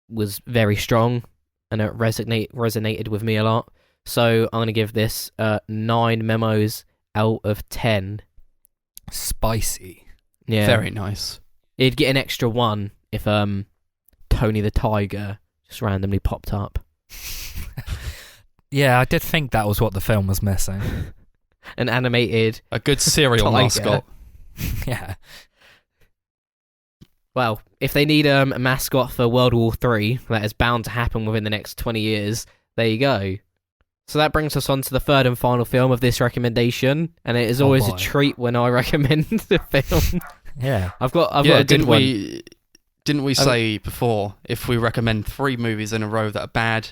was very strong, and it resonated with me a lot. So I'm going to give this 9 memos out of 10. Spicy. Yeah, Very nice. it'd get an extra 1 if Tony the Tiger just randomly popped up. Yeah, I did think that was what the film was missing. An animated. A good serial Tiger. mascot. Yeah. Well, if they need a mascot for World War III, that is bound to happen within the next 20 years, there you go. So that brings us on to the third and final film of this recommendation, and it is always boy. a treat when I recommend the film. Yeah. I've got a good didn't one. didn't we say before, if we recommend 3 movies in a row that are bad,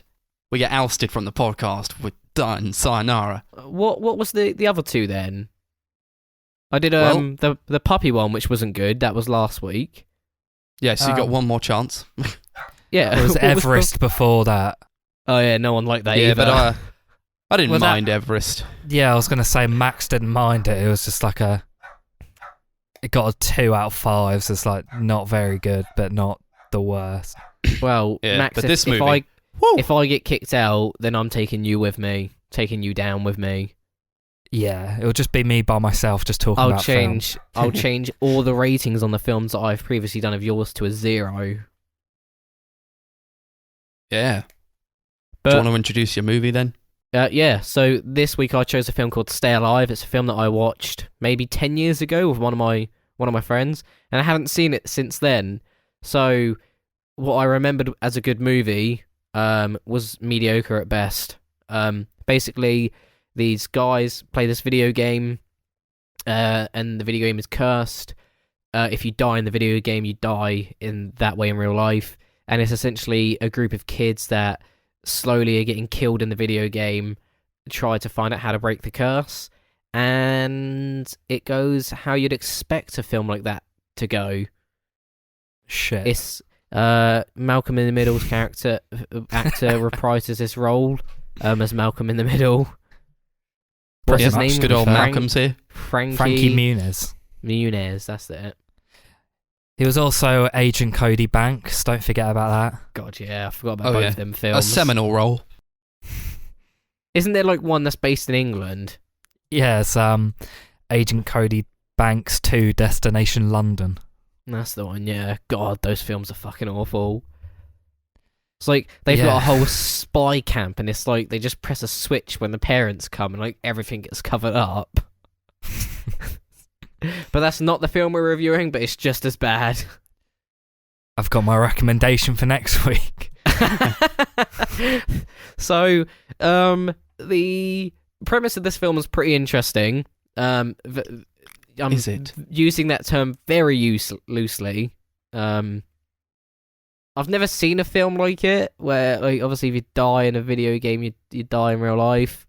we get ousted from the podcast. We're done. Sayonara. What was the other 2 then? I did Well- the puppy one, which wasn't good. That was last week. Yeah, so you got Um, one more chance. Yeah, It was what Everest before that. Oh yeah, no one liked that Yeah, either. but I didn't Well, that- mind Everest. Yeah, I was going to say Max didn't mind it. It was just like it got a 2 out of 5. So it's like not very good, but not the worst. Well, Yeah, Max, but if, this if movie- if I get kicked out, then I'm taking you with me, taking you down with me. Yeah, it'll just be me by myself just talking about film. I'll change all the ratings on the films that I've previously done of yours to a 0. Yeah. Do But you want to introduce your movie then? yeah, so this week I chose a film called Stay Alive. It's a film that I watched maybe 10 years ago with one of my friends, and I haven't seen it since then. So what I remembered as a good movie was mediocre at best. Basically, these guys play this video game, and the video game is cursed. If you die in the video game, you die in that way in real life. And it's essentially a group of kids that slowly are getting killed in the video game, try to find out how to break the curse. And it goes how you'd expect a film like that to go. Shit. It's Malcolm in the Middle's actor reprises this role as Malcolm in the Middle. What's Yeah, his name? good old Frank- Malcolm's here. Frankie Frankie Muniz. Muniz, that's it. He was also Agent Cody Banks. Don't forget about that. God, yeah, I forgot about both of them A films. seminal role. Isn't there like one that's based in England? Yeah, it's Agent Cody Banks 2 Destination London. That's the one, yeah. God, those films are fucking awful. It's like they've got a whole spy camp, and it's like they just press a switch when the parents come, and like everything gets covered up. But that's not the film we're reviewing, but it's just as bad. I've got my recommendation for next week. So, the premise of this film is pretty interesting. I'm Is it? using that term very loosely. I've never seen a film like it, where like obviously if you die in a video game, you die in real life.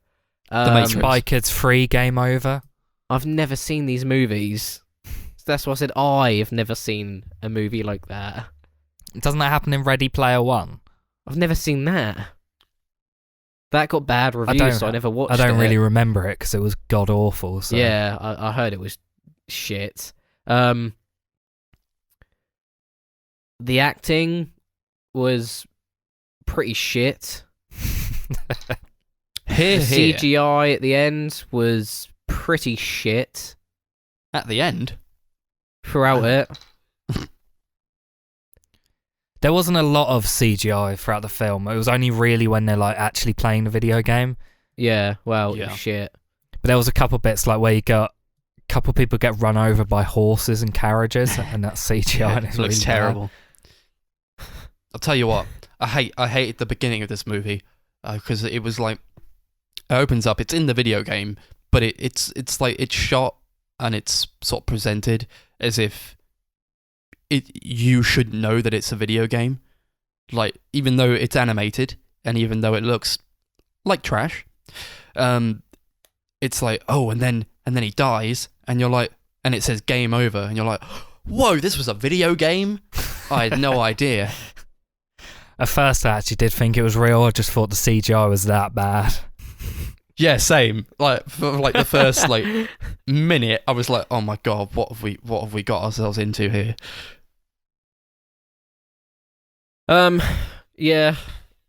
The Matrix. Spy Kids 3 Game Over. I've never seen these movies. So that's why I said I've never seen a movie like that. Doesn't that happen in Ready Player One? I've never seen that. That got bad reviews, so I never watched it. I don't really remember it because it was god awful. So. Yeah, I heard it was shit. The acting was pretty shit. Here, The CGI at the end was pretty shit At the end? throughout it. There wasn't a lot of CGI throughout the film. It was only really when they're like actually playing the video game. Yeah, well, it Yeah. was shit. But there was a couple bits like where you got a couple people get run over by horses and carriages, and that's CGI. And It it's looks really terrible. I'll tell you what, I hated the beginning of this movie because it was like it opens up. It's in the video game, but it's like it's shot and it's sort of presented as if you should know that it's a video game. Like even though it's animated and even though it looks like trash, it's like and then he dies and you're like, and it says game over and you're like, whoa, this was a video game. I had no idea. At first, I actually did think it was real. I just thought the CGI was that bad. Yeah, same. Like for like the first like minute, I was like, "Oh my god, what have we got ourselves into here?" Yeah.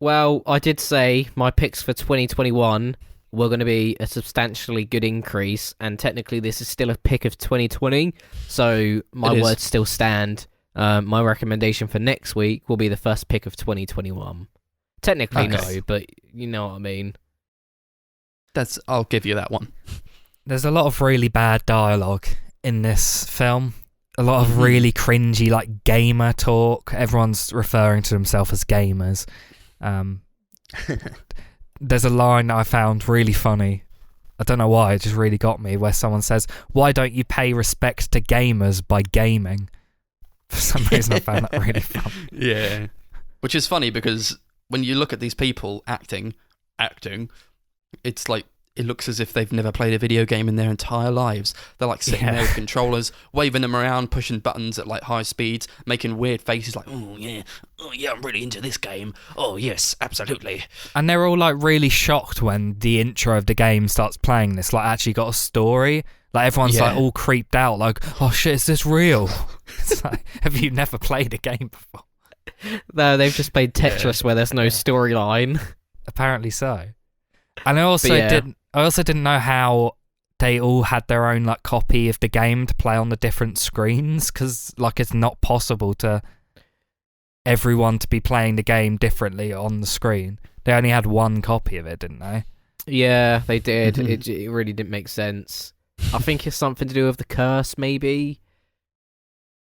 Well, I did say my picks for 2021 were going to be a substantially good increase, and technically this is still a pick of 2020, so my It is. words still stand. My recommendation for next week will be the first pick of 2021. Technically, Okay. no, but you know what I mean. I'll give you that one. There's a lot of really bad dialogue in this film. A lot of really cringy, like, gamer talk. Everyone's referring to themselves as gamers. There's a line that I found really funny. I don't know why, it just really got me, where someone says, "Why don't you pay respect to gamers by gaming?" For some reason, I found that really funny. Yeah. Which is funny because when you look at these people acting, it's like it looks as if they've never played a video game in their entire lives. They're like sitting there with controllers, waving them around, pushing buttons at like high speeds, making weird faces like, oh yeah, I'm really into this game. Oh yes, absolutely. And they're all like really shocked when the intro of the game starts playing. This like actually got a story. Like everyone's like all creeped out, like, oh shit, is this real? It's like, have you never played a game before? No, they've just played Tetris where there's no storyline. Apparently so. And I also didn't know how they all had their own like copy of the game to play on the different screens, because like it's not possible to everyone to be playing the game differently on the screen. They only had one copy of it, didn't they? Yeah, they did. It really didn't make sense. I think it's something to do with the curse, maybe.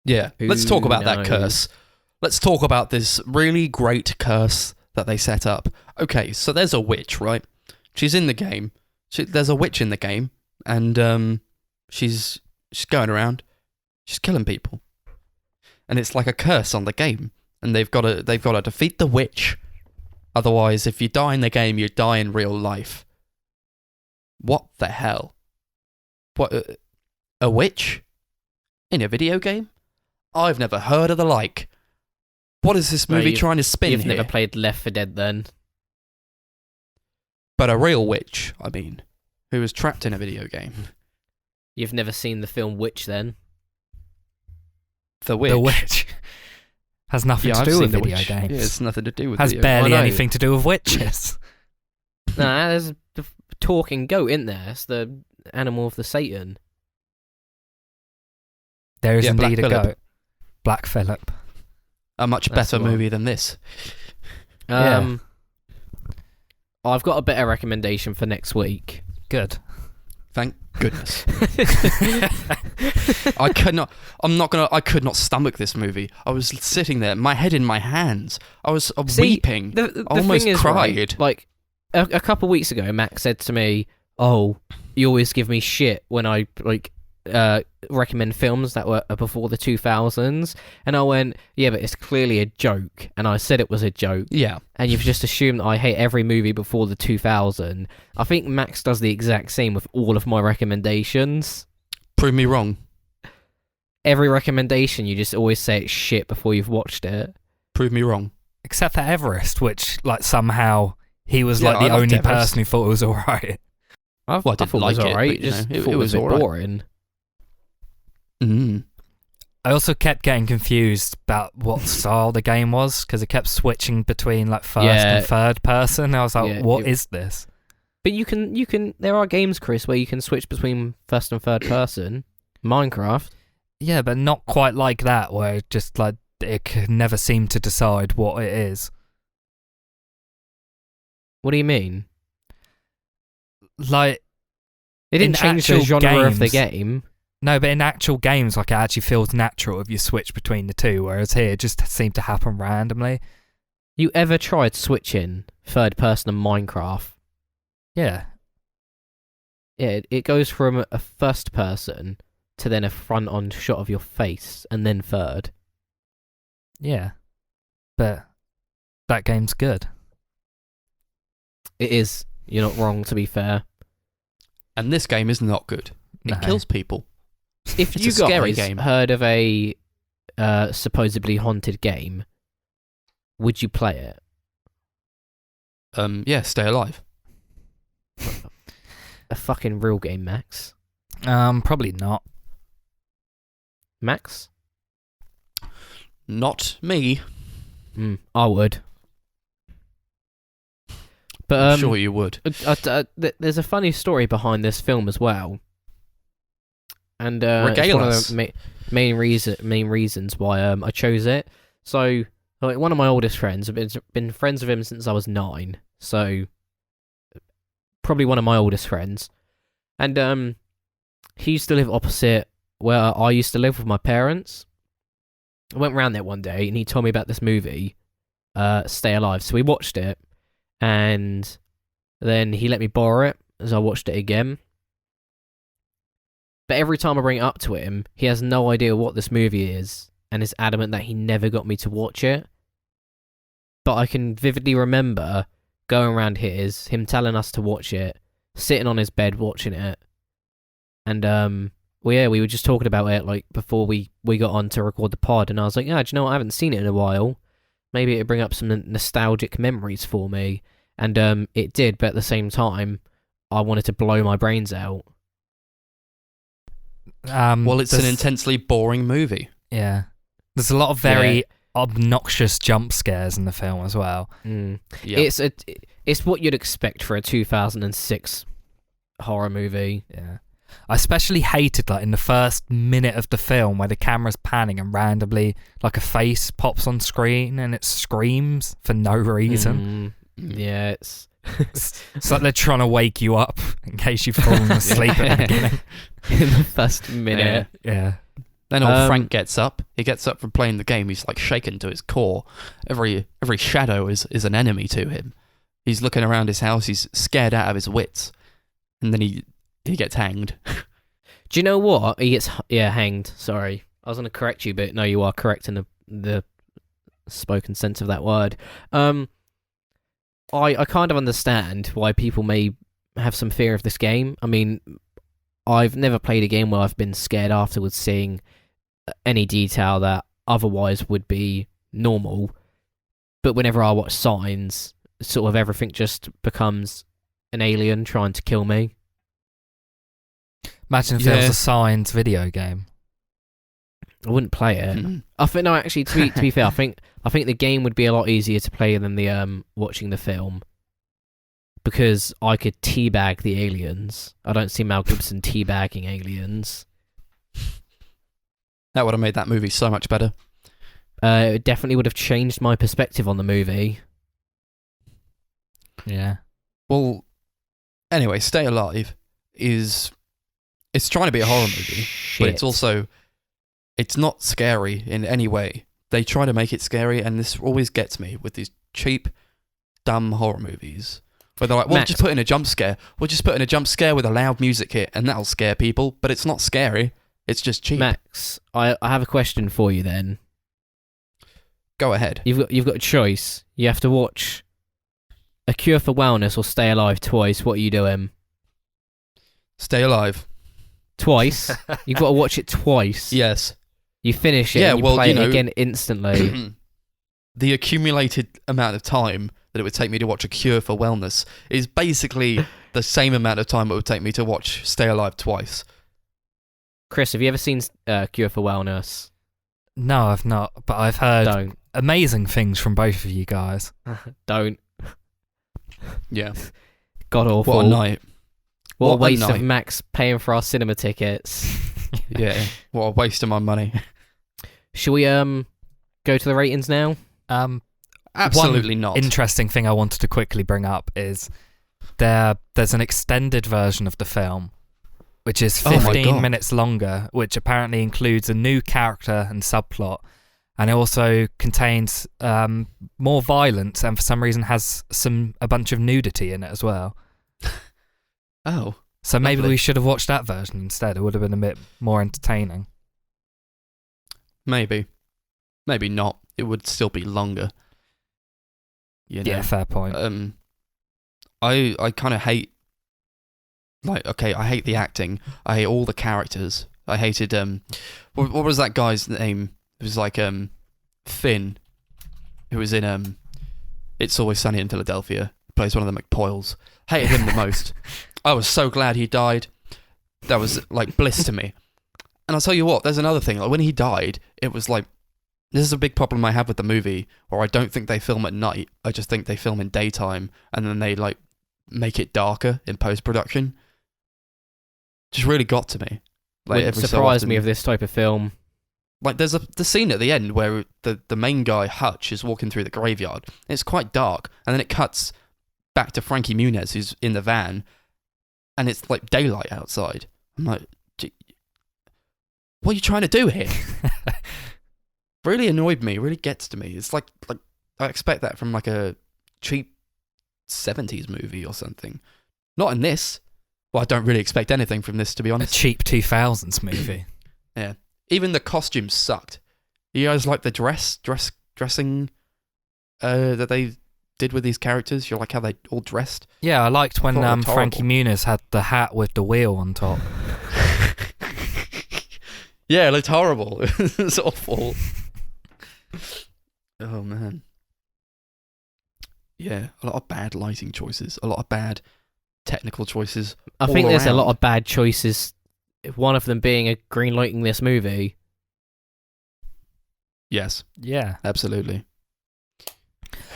Yeah, let's talk about that knows? curse. Let's talk about this really great curse that they set up. Okay, so there's a witch, right? She's in the game. There's a witch in the game, and she's going around, she's killing people, and it's like a curse on the game. And they've got to defeat the witch. Otherwise, if you die in the game, you die in real life. What the hell? What a witch in a video game? I've never heard of the like. What is this movie trying to spin You've here? never played Left 4 Dead then? But a real witch, I mean, who was trapped in a video game. You've never seen the film Witch then? The Witch. The Witch. Has nothing to I've do seen with The video Witch. games. Yeah, it's nothing to do with Has video barely I know. anything to do with witches. Nah, there's the talking goat in there. It's the animal of the Satan. There is Yeah, Black indeed a Phillip. goat. Black Phillip. A much That's better the one. movie than this. Yeah. I've got a better recommendation for next week. Good. Thank goodness. I could not stomach this movie. I was sitting there, my head in my hands. I was See, weeping. The I almost thing is, cried. right, like a couple weeks ago, Max said to me, "Oh, you always give me shit when I recommend films that were before the 2000s," and I went, "Yeah, but it's clearly a joke," and I said it was a joke, Yeah. and you've just assumed that I hate every movie before the 2000. I think Max does the exact same with all of my recommendations. Prove me wrong. Every recommendation, you just always say it's shit before you've watched it. Prove me wrong. Except for Everest, which, like, somehow he was, Yeah, like, I the loved only Everest. person who thought it was alright. I Well, I didn't thought it was like it, alright, but, you just know, it thought it was a bit was alright. boring. Mm. I also kept getting confused about what style the game was, because it kept switching between, like, first Yeah. and third person. I was like, Yeah, what it- is this? But you can. There are games, Chris, where you can switch between first and third person. Minecraft. Yeah, but not quite like that, where it just, like, it could never seem to decide what it is. What do you mean? Like, It didn't In change the actual genre of the games- game. no, but in actual games, like, it actually feels natural if you switch between the two, whereas here, it just seemed to happen randomly. You ever tried switching third person in Minecraft? Yeah. Yeah, it goes from a first person to then a front on shot of your face and then third. Yeah. But that game's good. It is. You're not wrong, to be fair. And this game is not good. It No. kills people. If It's you a scary guys game. heard of a supposedly haunted game, would you play it? Yeah, stay alive. A fucking real game, Max. Probably not. Max? Not me. I would. But I'm sure you would. there's a funny story behind this film as well, and it's Regale one us. of the main reasons why I chose it. So, like, one of my oldest friends, I've been friends with him since I was 9. So, probably one of my oldest friends, and he used to live opposite where I used to live with my parents. I went round there one day, and he told me about this movie, Stay Alive. So we watched it. And then he let me borrow it as I watched it again. But every time I bring it up to him, he has no idea what this movie is and is adamant that he never got me to watch it. But I can vividly remember going around him telling us to watch it, sitting on his bed watching it. And we were just talking about it like before we got on to record the pod, and I was like, yeah, do you know what? I haven't seen it in a while. Maybe it'd bring up some nostalgic memories for me. And it did, but at the same time, I wanted to blow my brains out. Well, it's an there's- intensely boring movie. Yeah. There's a lot of very obnoxious jump scares in the film as well. Yeah. It's what you'd expect for a 2006 horror movie. Yeah. I especially hated, like, in the first minute of the film where the camera's panning and randomly, like, a face pops on screen and it screams for no reason. Yeah, it's It's like they're trying to wake you up in case you've fallen asleep at the beginning. in the first minute. Yeah. Then old Frank gets up. He gets up from playing the game. He's like shaken to his core. Every shadow is an enemy to him. He's looking around his house. He's scared out of his wits. And then he gets hanged. Do you know what? He gets hanged. Sorry, I was going to correct you, but no, you are correct in the spoken sense of that word. I kind of understand why people may have some fear of this game. I mean, I've never played a game where I've been scared afterwards seeing any detail that otherwise would be normal. But whenever I watch signs, sort of everything just becomes an alien trying to kill me. Imagine if there was Yeah. a Signs video game. I wouldn't play it. Mhm. I think no, actually, to be fair, I think the game would be a lot easier to play than the watching the film, because I could teabag the aliens. I don't see Mel Gibson teabagging aliens. That would have made that movie so much better. It definitely would have changed my perspective on the movie. Yeah. Well, anyway, Stay Alive it's trying to be a horror movie, but it's Shit. also, it's not scary in any way. They try to make it scary, and this always gets me with these cheap, dumb horror movies. Where they're like, well, Max. just put in a jump scare. We'll just put in a jump scare with a loud music hit, and that'll scare people, but it's not scary. It's just cheap. Max, I have a question for you then. Go ahead. You've got a choice. You have to watch A Cure for Wellness or Stay Alive twice. What are you doing? Stay Alive. Twice? You've got to watch it twice. Yes. You finish it Yeah, and you well, play you it know- again instantly. The accumulated amount of time that it would take me to watch A Cure for Wellness is basically the same amount of time it would take me to watch Stay Alive twice. Chris, have you ever seen Cure for Wellness? No, I've not, but I've heard Don't. amazing things from both of you guys. Don't. Yeah. God awful. What a night. What a What a waste of night. Max paying for our cinema tickets. Yeah. What a waste of my money. Shall we go to the ratings now? Absolutely not. Interesting thing I wanted to quickly bring up is there's an extended version of the film, which is Oh my 15 God. minutes longer, which apparently includes a new character and subplot, and it also contains more violence, and for some reason has a bunch of nudity in it as well. Oh. So maybe Lovely. we should have watched that version instead. It would have been a bit more entertaining. Maybe. Maybe not. It would still be longer. You know? Yeah, fair point. I kind of hate, like, okay, I hate the acting. I hate all the characters. I hated what was that guy's name? It was like Finn, who was in It's Always Sunny in Philadelphia. Plays one of the McPoyles. Hated him the most. I was so glad he died. That was like bliss to me. And I'll tell you what, there's another thing. Like when he died, it was like, this is a big problem I have with the movie, where I don't think they film at night. I just think they film in daytime, and then they like make it darker in post-production. Just really got to me. Like Wouldn't every so surprise often. me of this type of film. Like there's the scene at the end where the main guy Hutch is walking through the graveyard. It's quite dark, and then it cuts back to Frankie Muniz, who's in the van, and it's like daylight outside. I'm like, what are you trying to do here? Really annoyed me. Really gets to me. It's like I expect that from like a cheap 70s movie or something. Not in this. Well, I don't really expect anything from this, to be A honest. cheap 2000s movie. Yeah. Even the costumes sucked. You guys like the dressing that they did with these characters? You like how they all dressed? Yeah, I liked when thought it looked Frankie horrible. Muniz had the hat with the wheel on top. Yeah, it looked horrible. It's awful. Oh, man. Yeah, a lot of bad lighting choices. A lot of bad technical choices. I all think there's a lot around. of bad choices. One of them being a green lighting this movie. Yes, Yeah. absolutely.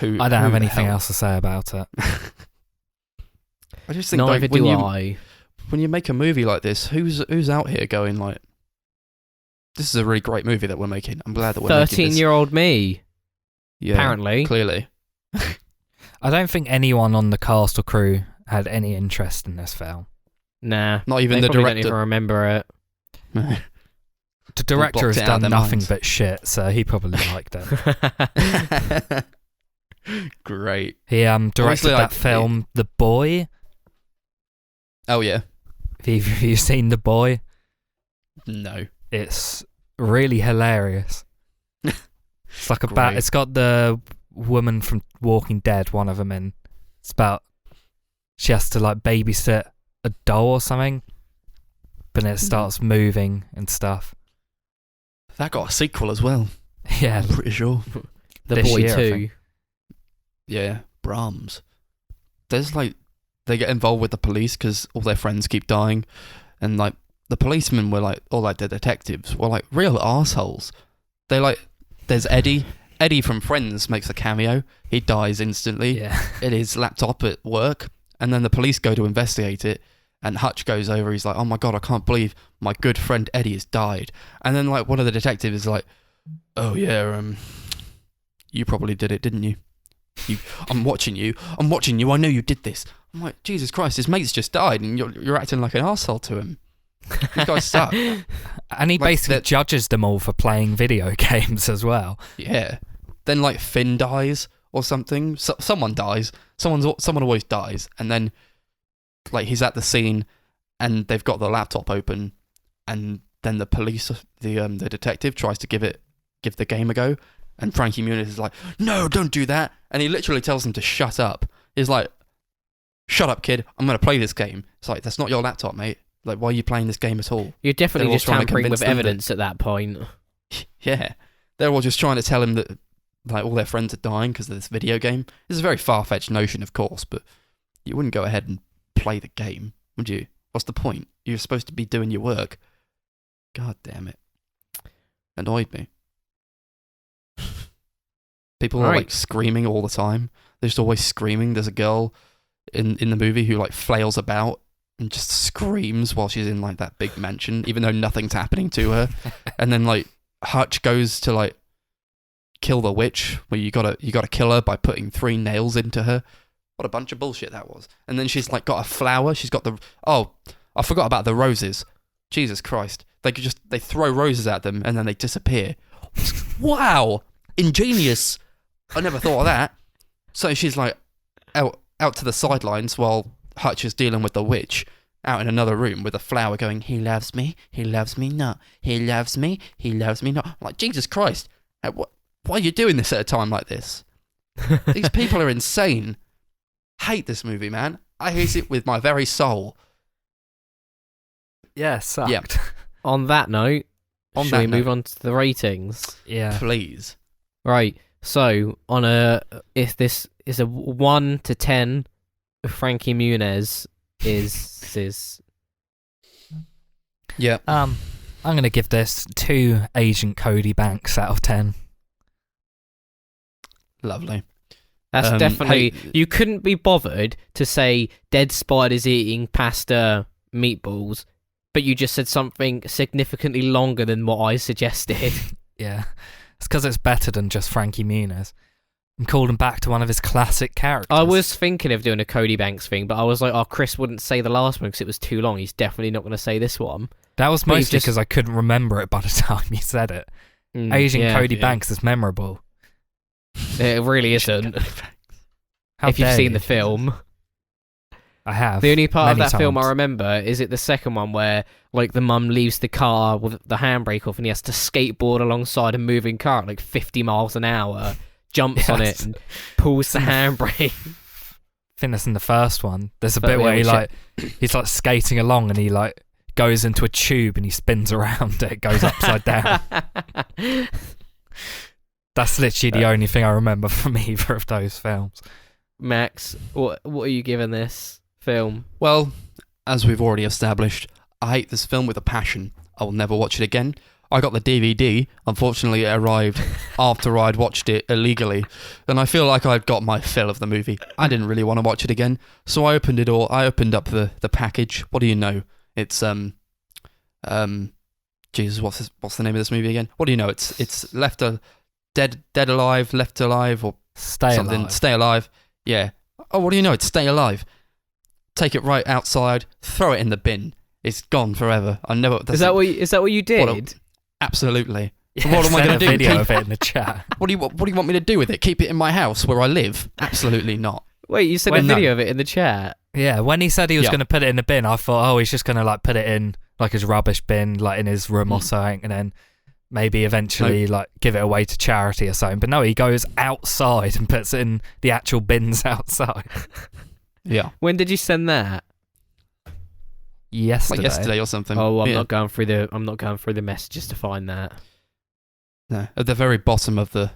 I don't have the anything hell? else to say about it. I just think Neither like, do I. when you make a movie like this, who's out here going like, this is a really great movie that we're making. I'm glad that we're making this. 13-year-old me, Yeah, apparently. clearly. I don't think anyone on the cast or crew had any interest in this film. Nah. Not even They the probably don't director. even remember it. The director blocked has it out of done their nothing minds. but shit, so he probably liked it. Great. He directed Honestly, that film, The Boy. Oh yeah. Have you seen The Boy? No. It's really hilarious. It's like Great. it's got the woman from Walking Dead, one of them in. It's about she has to like babysit a doll or something, but then it starts moving and stuff. That got a sequel as well. Yeah, I'm pretty sure. The This Boy year, I 2. think. Yeah, Brahms. There's like, they get involved with the police because all their friends keep dying, and like the policemen were like, or like the detectives were like real assholes. They like, there's Eddie. Eddie from Friends makes a cameo. He dies instantly in his laptop at work, and then the police go to investigate it. And Hutch goes over. He's like, "Oh my god, I can't believe my good friend Eddie has died." And then like one of the detectives is like, "Oh yeah, you probably did it, didn't you? I'm watching you. I know you did this." I'm like, Jesus Christ, his mate's just died, and you're acting like an arsehole to him. You guys suck. And he basically judges them all for playing video games as well. Yeah. Then like Finn dies or something. Someone dies. Someone always dies, and then. Like, he's at the scene, and they've got the laptop open, and then the police, the detective tries to give the game a go, and Frankie Muniz is like, "No, don't do that," and he literally tells him to shut up. He's like, "Shut up, kid, I'm going to play this game." It's like, that's not your laptop, mate. Like, why are you playing this game at all? You're definitely They're all just trying to tampering convince with them evidence at that point. Yeah. They're all just trying to tell him that, like, all their friends are dying because of this video game. It's a very far-fetched notion, of course, but you wouldn't go ahead and play the game, would you? What's the point? You're supposed to be doing your work. God damn it. Annoyed me. People are like screaming all the time. They're just always screaming. There's a girl in the movie who like flails about and just screams while she's in like that big mansion, even though nothing's happening to her. And then like Hutch goes to like kill the witch, where you gotta kill her by putting 3 nails into her. What a bunch of bullshit that was. And then she's like got a flower. She's got I forgot about the roses. Jesus Christ. They throw roses at them and then they disappear. Wow. Ingenious. I never thought of that. So she's like out to the sidelines while Hutch is dealing with the witch out in another room with a flower going, "He loves me not. He loves me not." I'm like, Jesus Christ. Why are you doing this at a time like this? These people are insane. Hate this movie, man. I hate it with my very soul. Yeah, sucked. Yeah. On that note, should we move on to the ratings? Yeah. Please. Right. So, if this is a 1 to 10, Frankie Muniz is. Yeah. I'm gonna give this 2 Agent Cody Banks out of 10. Lovely. That's definitely... You couldn't be bothered to say dead spiders eating pasta meatballs, but you just said something significantly longer than what I suggested. Yeah. It's because it's better than just Frankie Muniz. I'm calling back to one of his classic characters. I was thinking of doing a Cody Banks thing, but I was like, Chris wouldn't say the last one because it was too long. He's definitely not going to say this one. That was mostly because I couldn't remember it by the time you said it. Agent Cody Banks is memorable. It really isn't. If you've seen the film. I have. The only part of that film I times. remember is it the second one where like the mum leaves the car with the handbrake off and he has to skateboard alongside a moving car at like 50 miles an hour, jumps on it and pulls the handbrake. I think that's in the first one. There's a bit where he's like skating along and he like goes into a tube and he spins around it. It goes upside down. That's literally the only thing I remember from either of those films. Max, what are you giving this film? Well, as we've already established, I hate this film with a passion. I will never watch it again. I got the DVD. Unfortunately, it arrived after I'd watched it illegally, and I feel like I'd got my fill of the movie. I didn't really want to watch it again, so I opened up the package. What do you know? It's Jesus, what's the name of this movie again? What do you know? It's Dead Alive, Left Alive, or Stay something. Alive. Stay Alive. Yeah. Oh, what do you know? It's Stay Alive. Take it right outside. Throw it in the bin. It's gone forever. I never. Is that what you did? Absolutely. Yeah, What am I going to do? Video of it in the chat. What do you want me to do with it? Keep it in my house where I live? Absolutely not. Wait, you sent a video of it in the chat. Yeah, when he said he was going to put it in the bin, I thought, he's just going to like put it in like his rubbish bin, like in his room or something, and then maybe eventually like give it away to charity or something. But no, he goes outside and puts it in the actual bins outside. Yeah. When did you send that? Yesterday. Like yesterday or something. Oh, I'm not going through the messages to find that. No, at the very bottom of the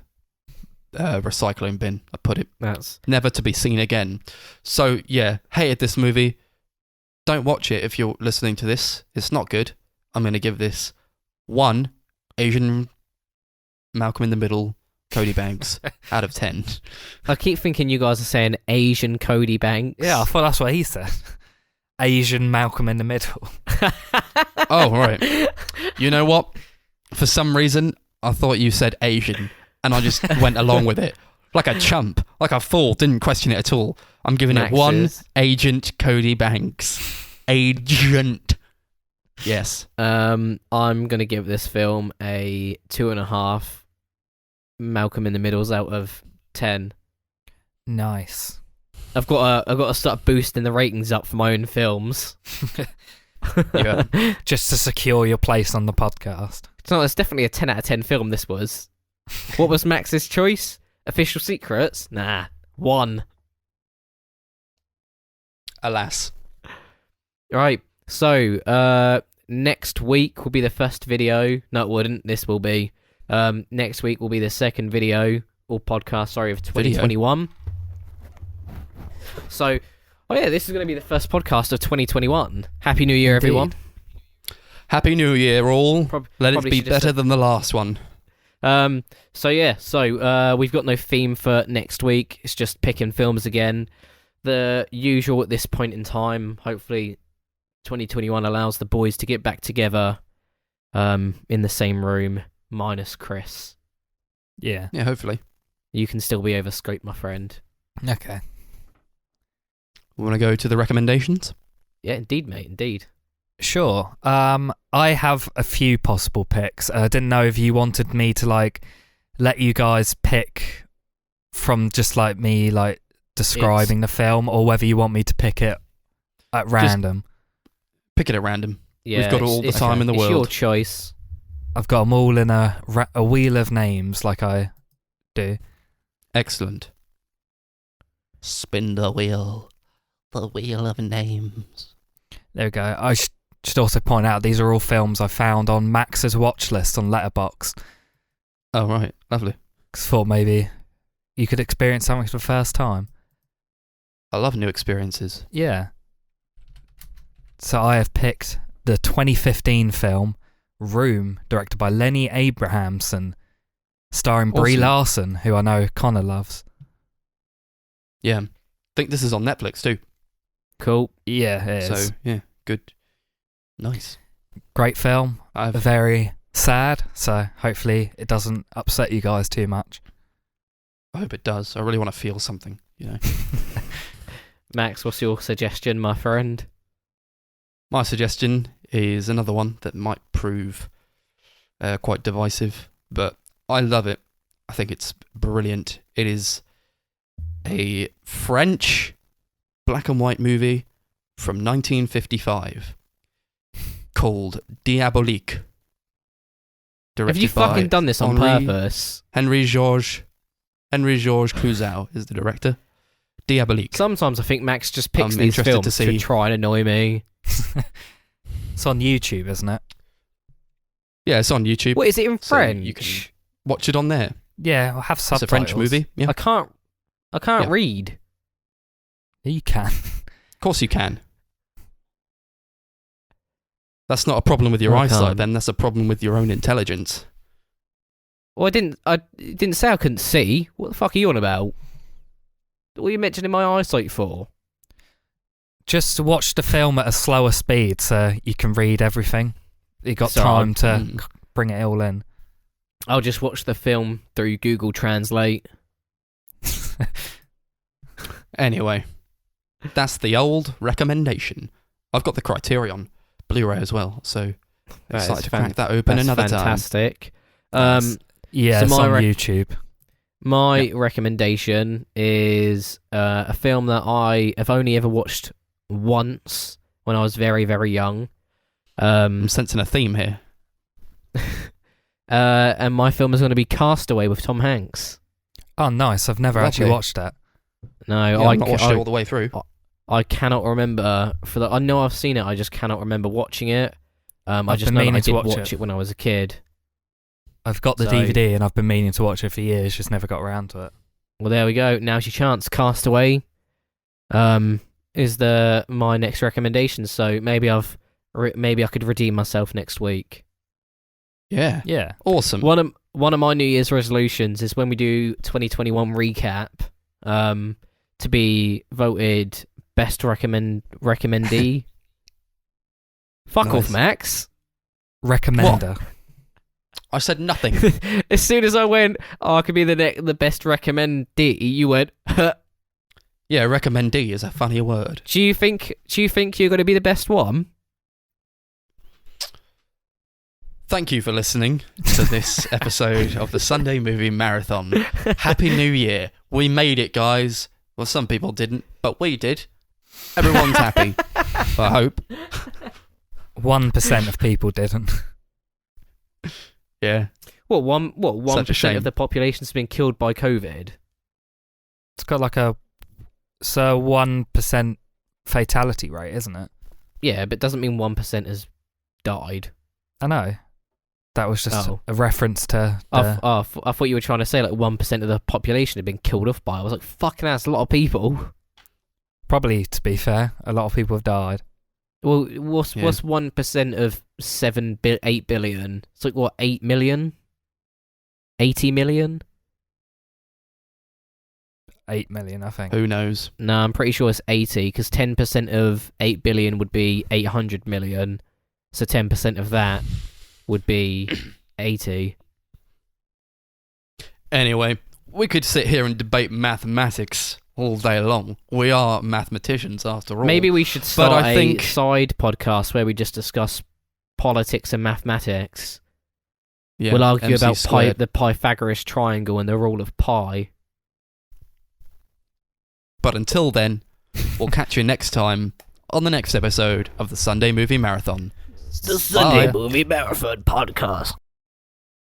recycling bin, I put it. That's never to be seen again. So yeah, hated this movie. Don't watch it if you're listening to this. It's not good. I'm going to give this 1 Asian Malcolm in the Middle Cody Banks out of 10. I keep thinking you guys are saying Asian Cody Banks. Yeah, I thought that's what he said. Asian Malcolm in the Middle. Oh, right. You know what? For some reason, I thought you said Asian, and I just went along with it. Like a chump, like a fool, didn't question it at all. I'm giving it 1 Agent Cody Banks. Agent. Yes. I'm going to give this film a 2.5 Malcolm in the Middles out of 10. Nice. I've got to start boosting the ratings up for my own films. Yeah. Just to secure your place on the podcast. So it's definitely a 10 out of 10 film, this was. What was Max's choice? Official Secrets? Nah. 1. Alas. Right. So, next week will be the first video. No, it wouldn't. This will be. Next week will be the second video, or podcast, sorry, of 2021. So, this is going to be the first podcast of 2021. Happy New Year, Indeed. everyone. Happy New Year, all. Let it be better than the last one. So we've got no theme for next week. It's just picking films again. The usual at this point in time. Hopefully 2021 allows the boys to get back together in the same room, minus Chris. Yeah. Yeah, hopefully. You can still be over Skype, my friend. Okay. We want to go to the recommendations? Yeah, indeed, mate, indeed. Sure. I have a few possible picks. I didn't know if you wanted me to let you guys pick from just me describing the film, or whether you want me to pick it at random. Pick it at random. Yeah, We've got all the time in the world. It's your choice. I've got them all in a wheel of names, like I do. Excellent. Spin the wheel of names. There we go. I should also point out these are all films I found on Max's watch list on Letterboxd. Oh, right. Lovely. Because thought maybe you could experience something for the first time. I love new experiences. Yeah. So I have picked the 2015 film Room, directed by Lenny Abrahamson, starring Brie Awesome. Larson, who I know Connor loves. Yeah. I think this is on Netflix too. Cool. Yeah, it is. So, yeah, good. Nice. Great film. I've Very sad, so hopefully it doesn't upset you guys too much. I hope it does. I really want to feel something, Max, what's your suggestion, my friend? My suggestion is another one that might prove quite divisive, but I love it. I think it's brilliant. It is a French black and white movie from 1955 called Diabolique. Have you fucking done this on purpose? Henry Georges Clouzot is the director. Diabolique. Sometimes I think Max just picks I'm these interested films to see- try and annoy me. It's on YouTube, isn't it? Yeah, it's on YouTube. What, is it in So French? you can watch it on there. Yeah, I'll have It's subtitles. a French movie. Yeah, I can't Yeah. read. You can. of course you can. That's not a problem with your I eyesight, can't. then. That's a problem with your own intelligence. Well, I didn't say I couldn't see. What the fuck are you on about? What are you mentioning my eyesight for? Just watch the film at a slower speed so you can read everything. You got So time to Mm. bring it all in. I'll just watch the film through Google Translate. Anyway, that's the old recommendation. I've got the Criterion Blu-ray as well, so That excited is to crack that open That's another fantastic. Nice. Yeah, So it's my on YouTube. My recommendation is a film that I have only ever watched once when I was very, very young. I'm sensing a theme here. And my film is going to be Castaway with Tom Hanks. Oh, nice. I've never actually Lovely. watched that. No, Yeah, I've not watched it all the way through. I cannot remember I know I've seen it. I just cannot remember watching it. I I've just been know that meaning I to did watch watch it. it when I was a kid. I've got the So- DVD and I've been meaning to watch it for years, just never got around to it. Well, there we go. Now's your chance. Castaway is my next recommendation. So maybe I've maybe I could redeem myself next week. Yeah. Yeah. Awesome. One of my New Year's resolutions is when we do 2021 recap, to be voted best recommendee. Fuck off, Nice. Max. Recommender. I said nothing. As soon as I went, I could be the best recommendee, you went, Yeah, recommendee is a funny word. do you think you're going to be the best one? Thank you for listening to this episode of the Sunday Movie Marathon. Happy New Year. We made it, guys. Well, some people didn't, but we did. Everyone's happy. I hope. 1% of people didn't. Yeah. What, 1% shame. of the population's been killed by COVID? It's got like a 1% fatality rate, isn't it? Yeah, but doesn't mean 1% has died. I know. That was just Oh. a reference to the... I thought you were trying to say like 1% of the population had been killed off by it. I was like, fucking hell, that's a lot of people. Probably, to be fair, a lot of people have died. Well, what's 1% of 8 billion? It's like, what, 8 million? 80 million? 8 million, I think. Who knows? No, I'm pretty sure it's 80, because 10% of 8 billion would be 800 million. So 10% of that would be 80. Anyway, we could sit here and debate mathematics all day long. We are mathematicians, after all. Maybe we should start I think- a side podcast where we just discuss politics and mathematics. Yeah, We'll argue MC about squared. the Pythagoras triangle and the rule of pi. But until then, we'll catch you next time on the next episode of the Sunday Movie Marathon. The Sunday Movie Marathon Podcast.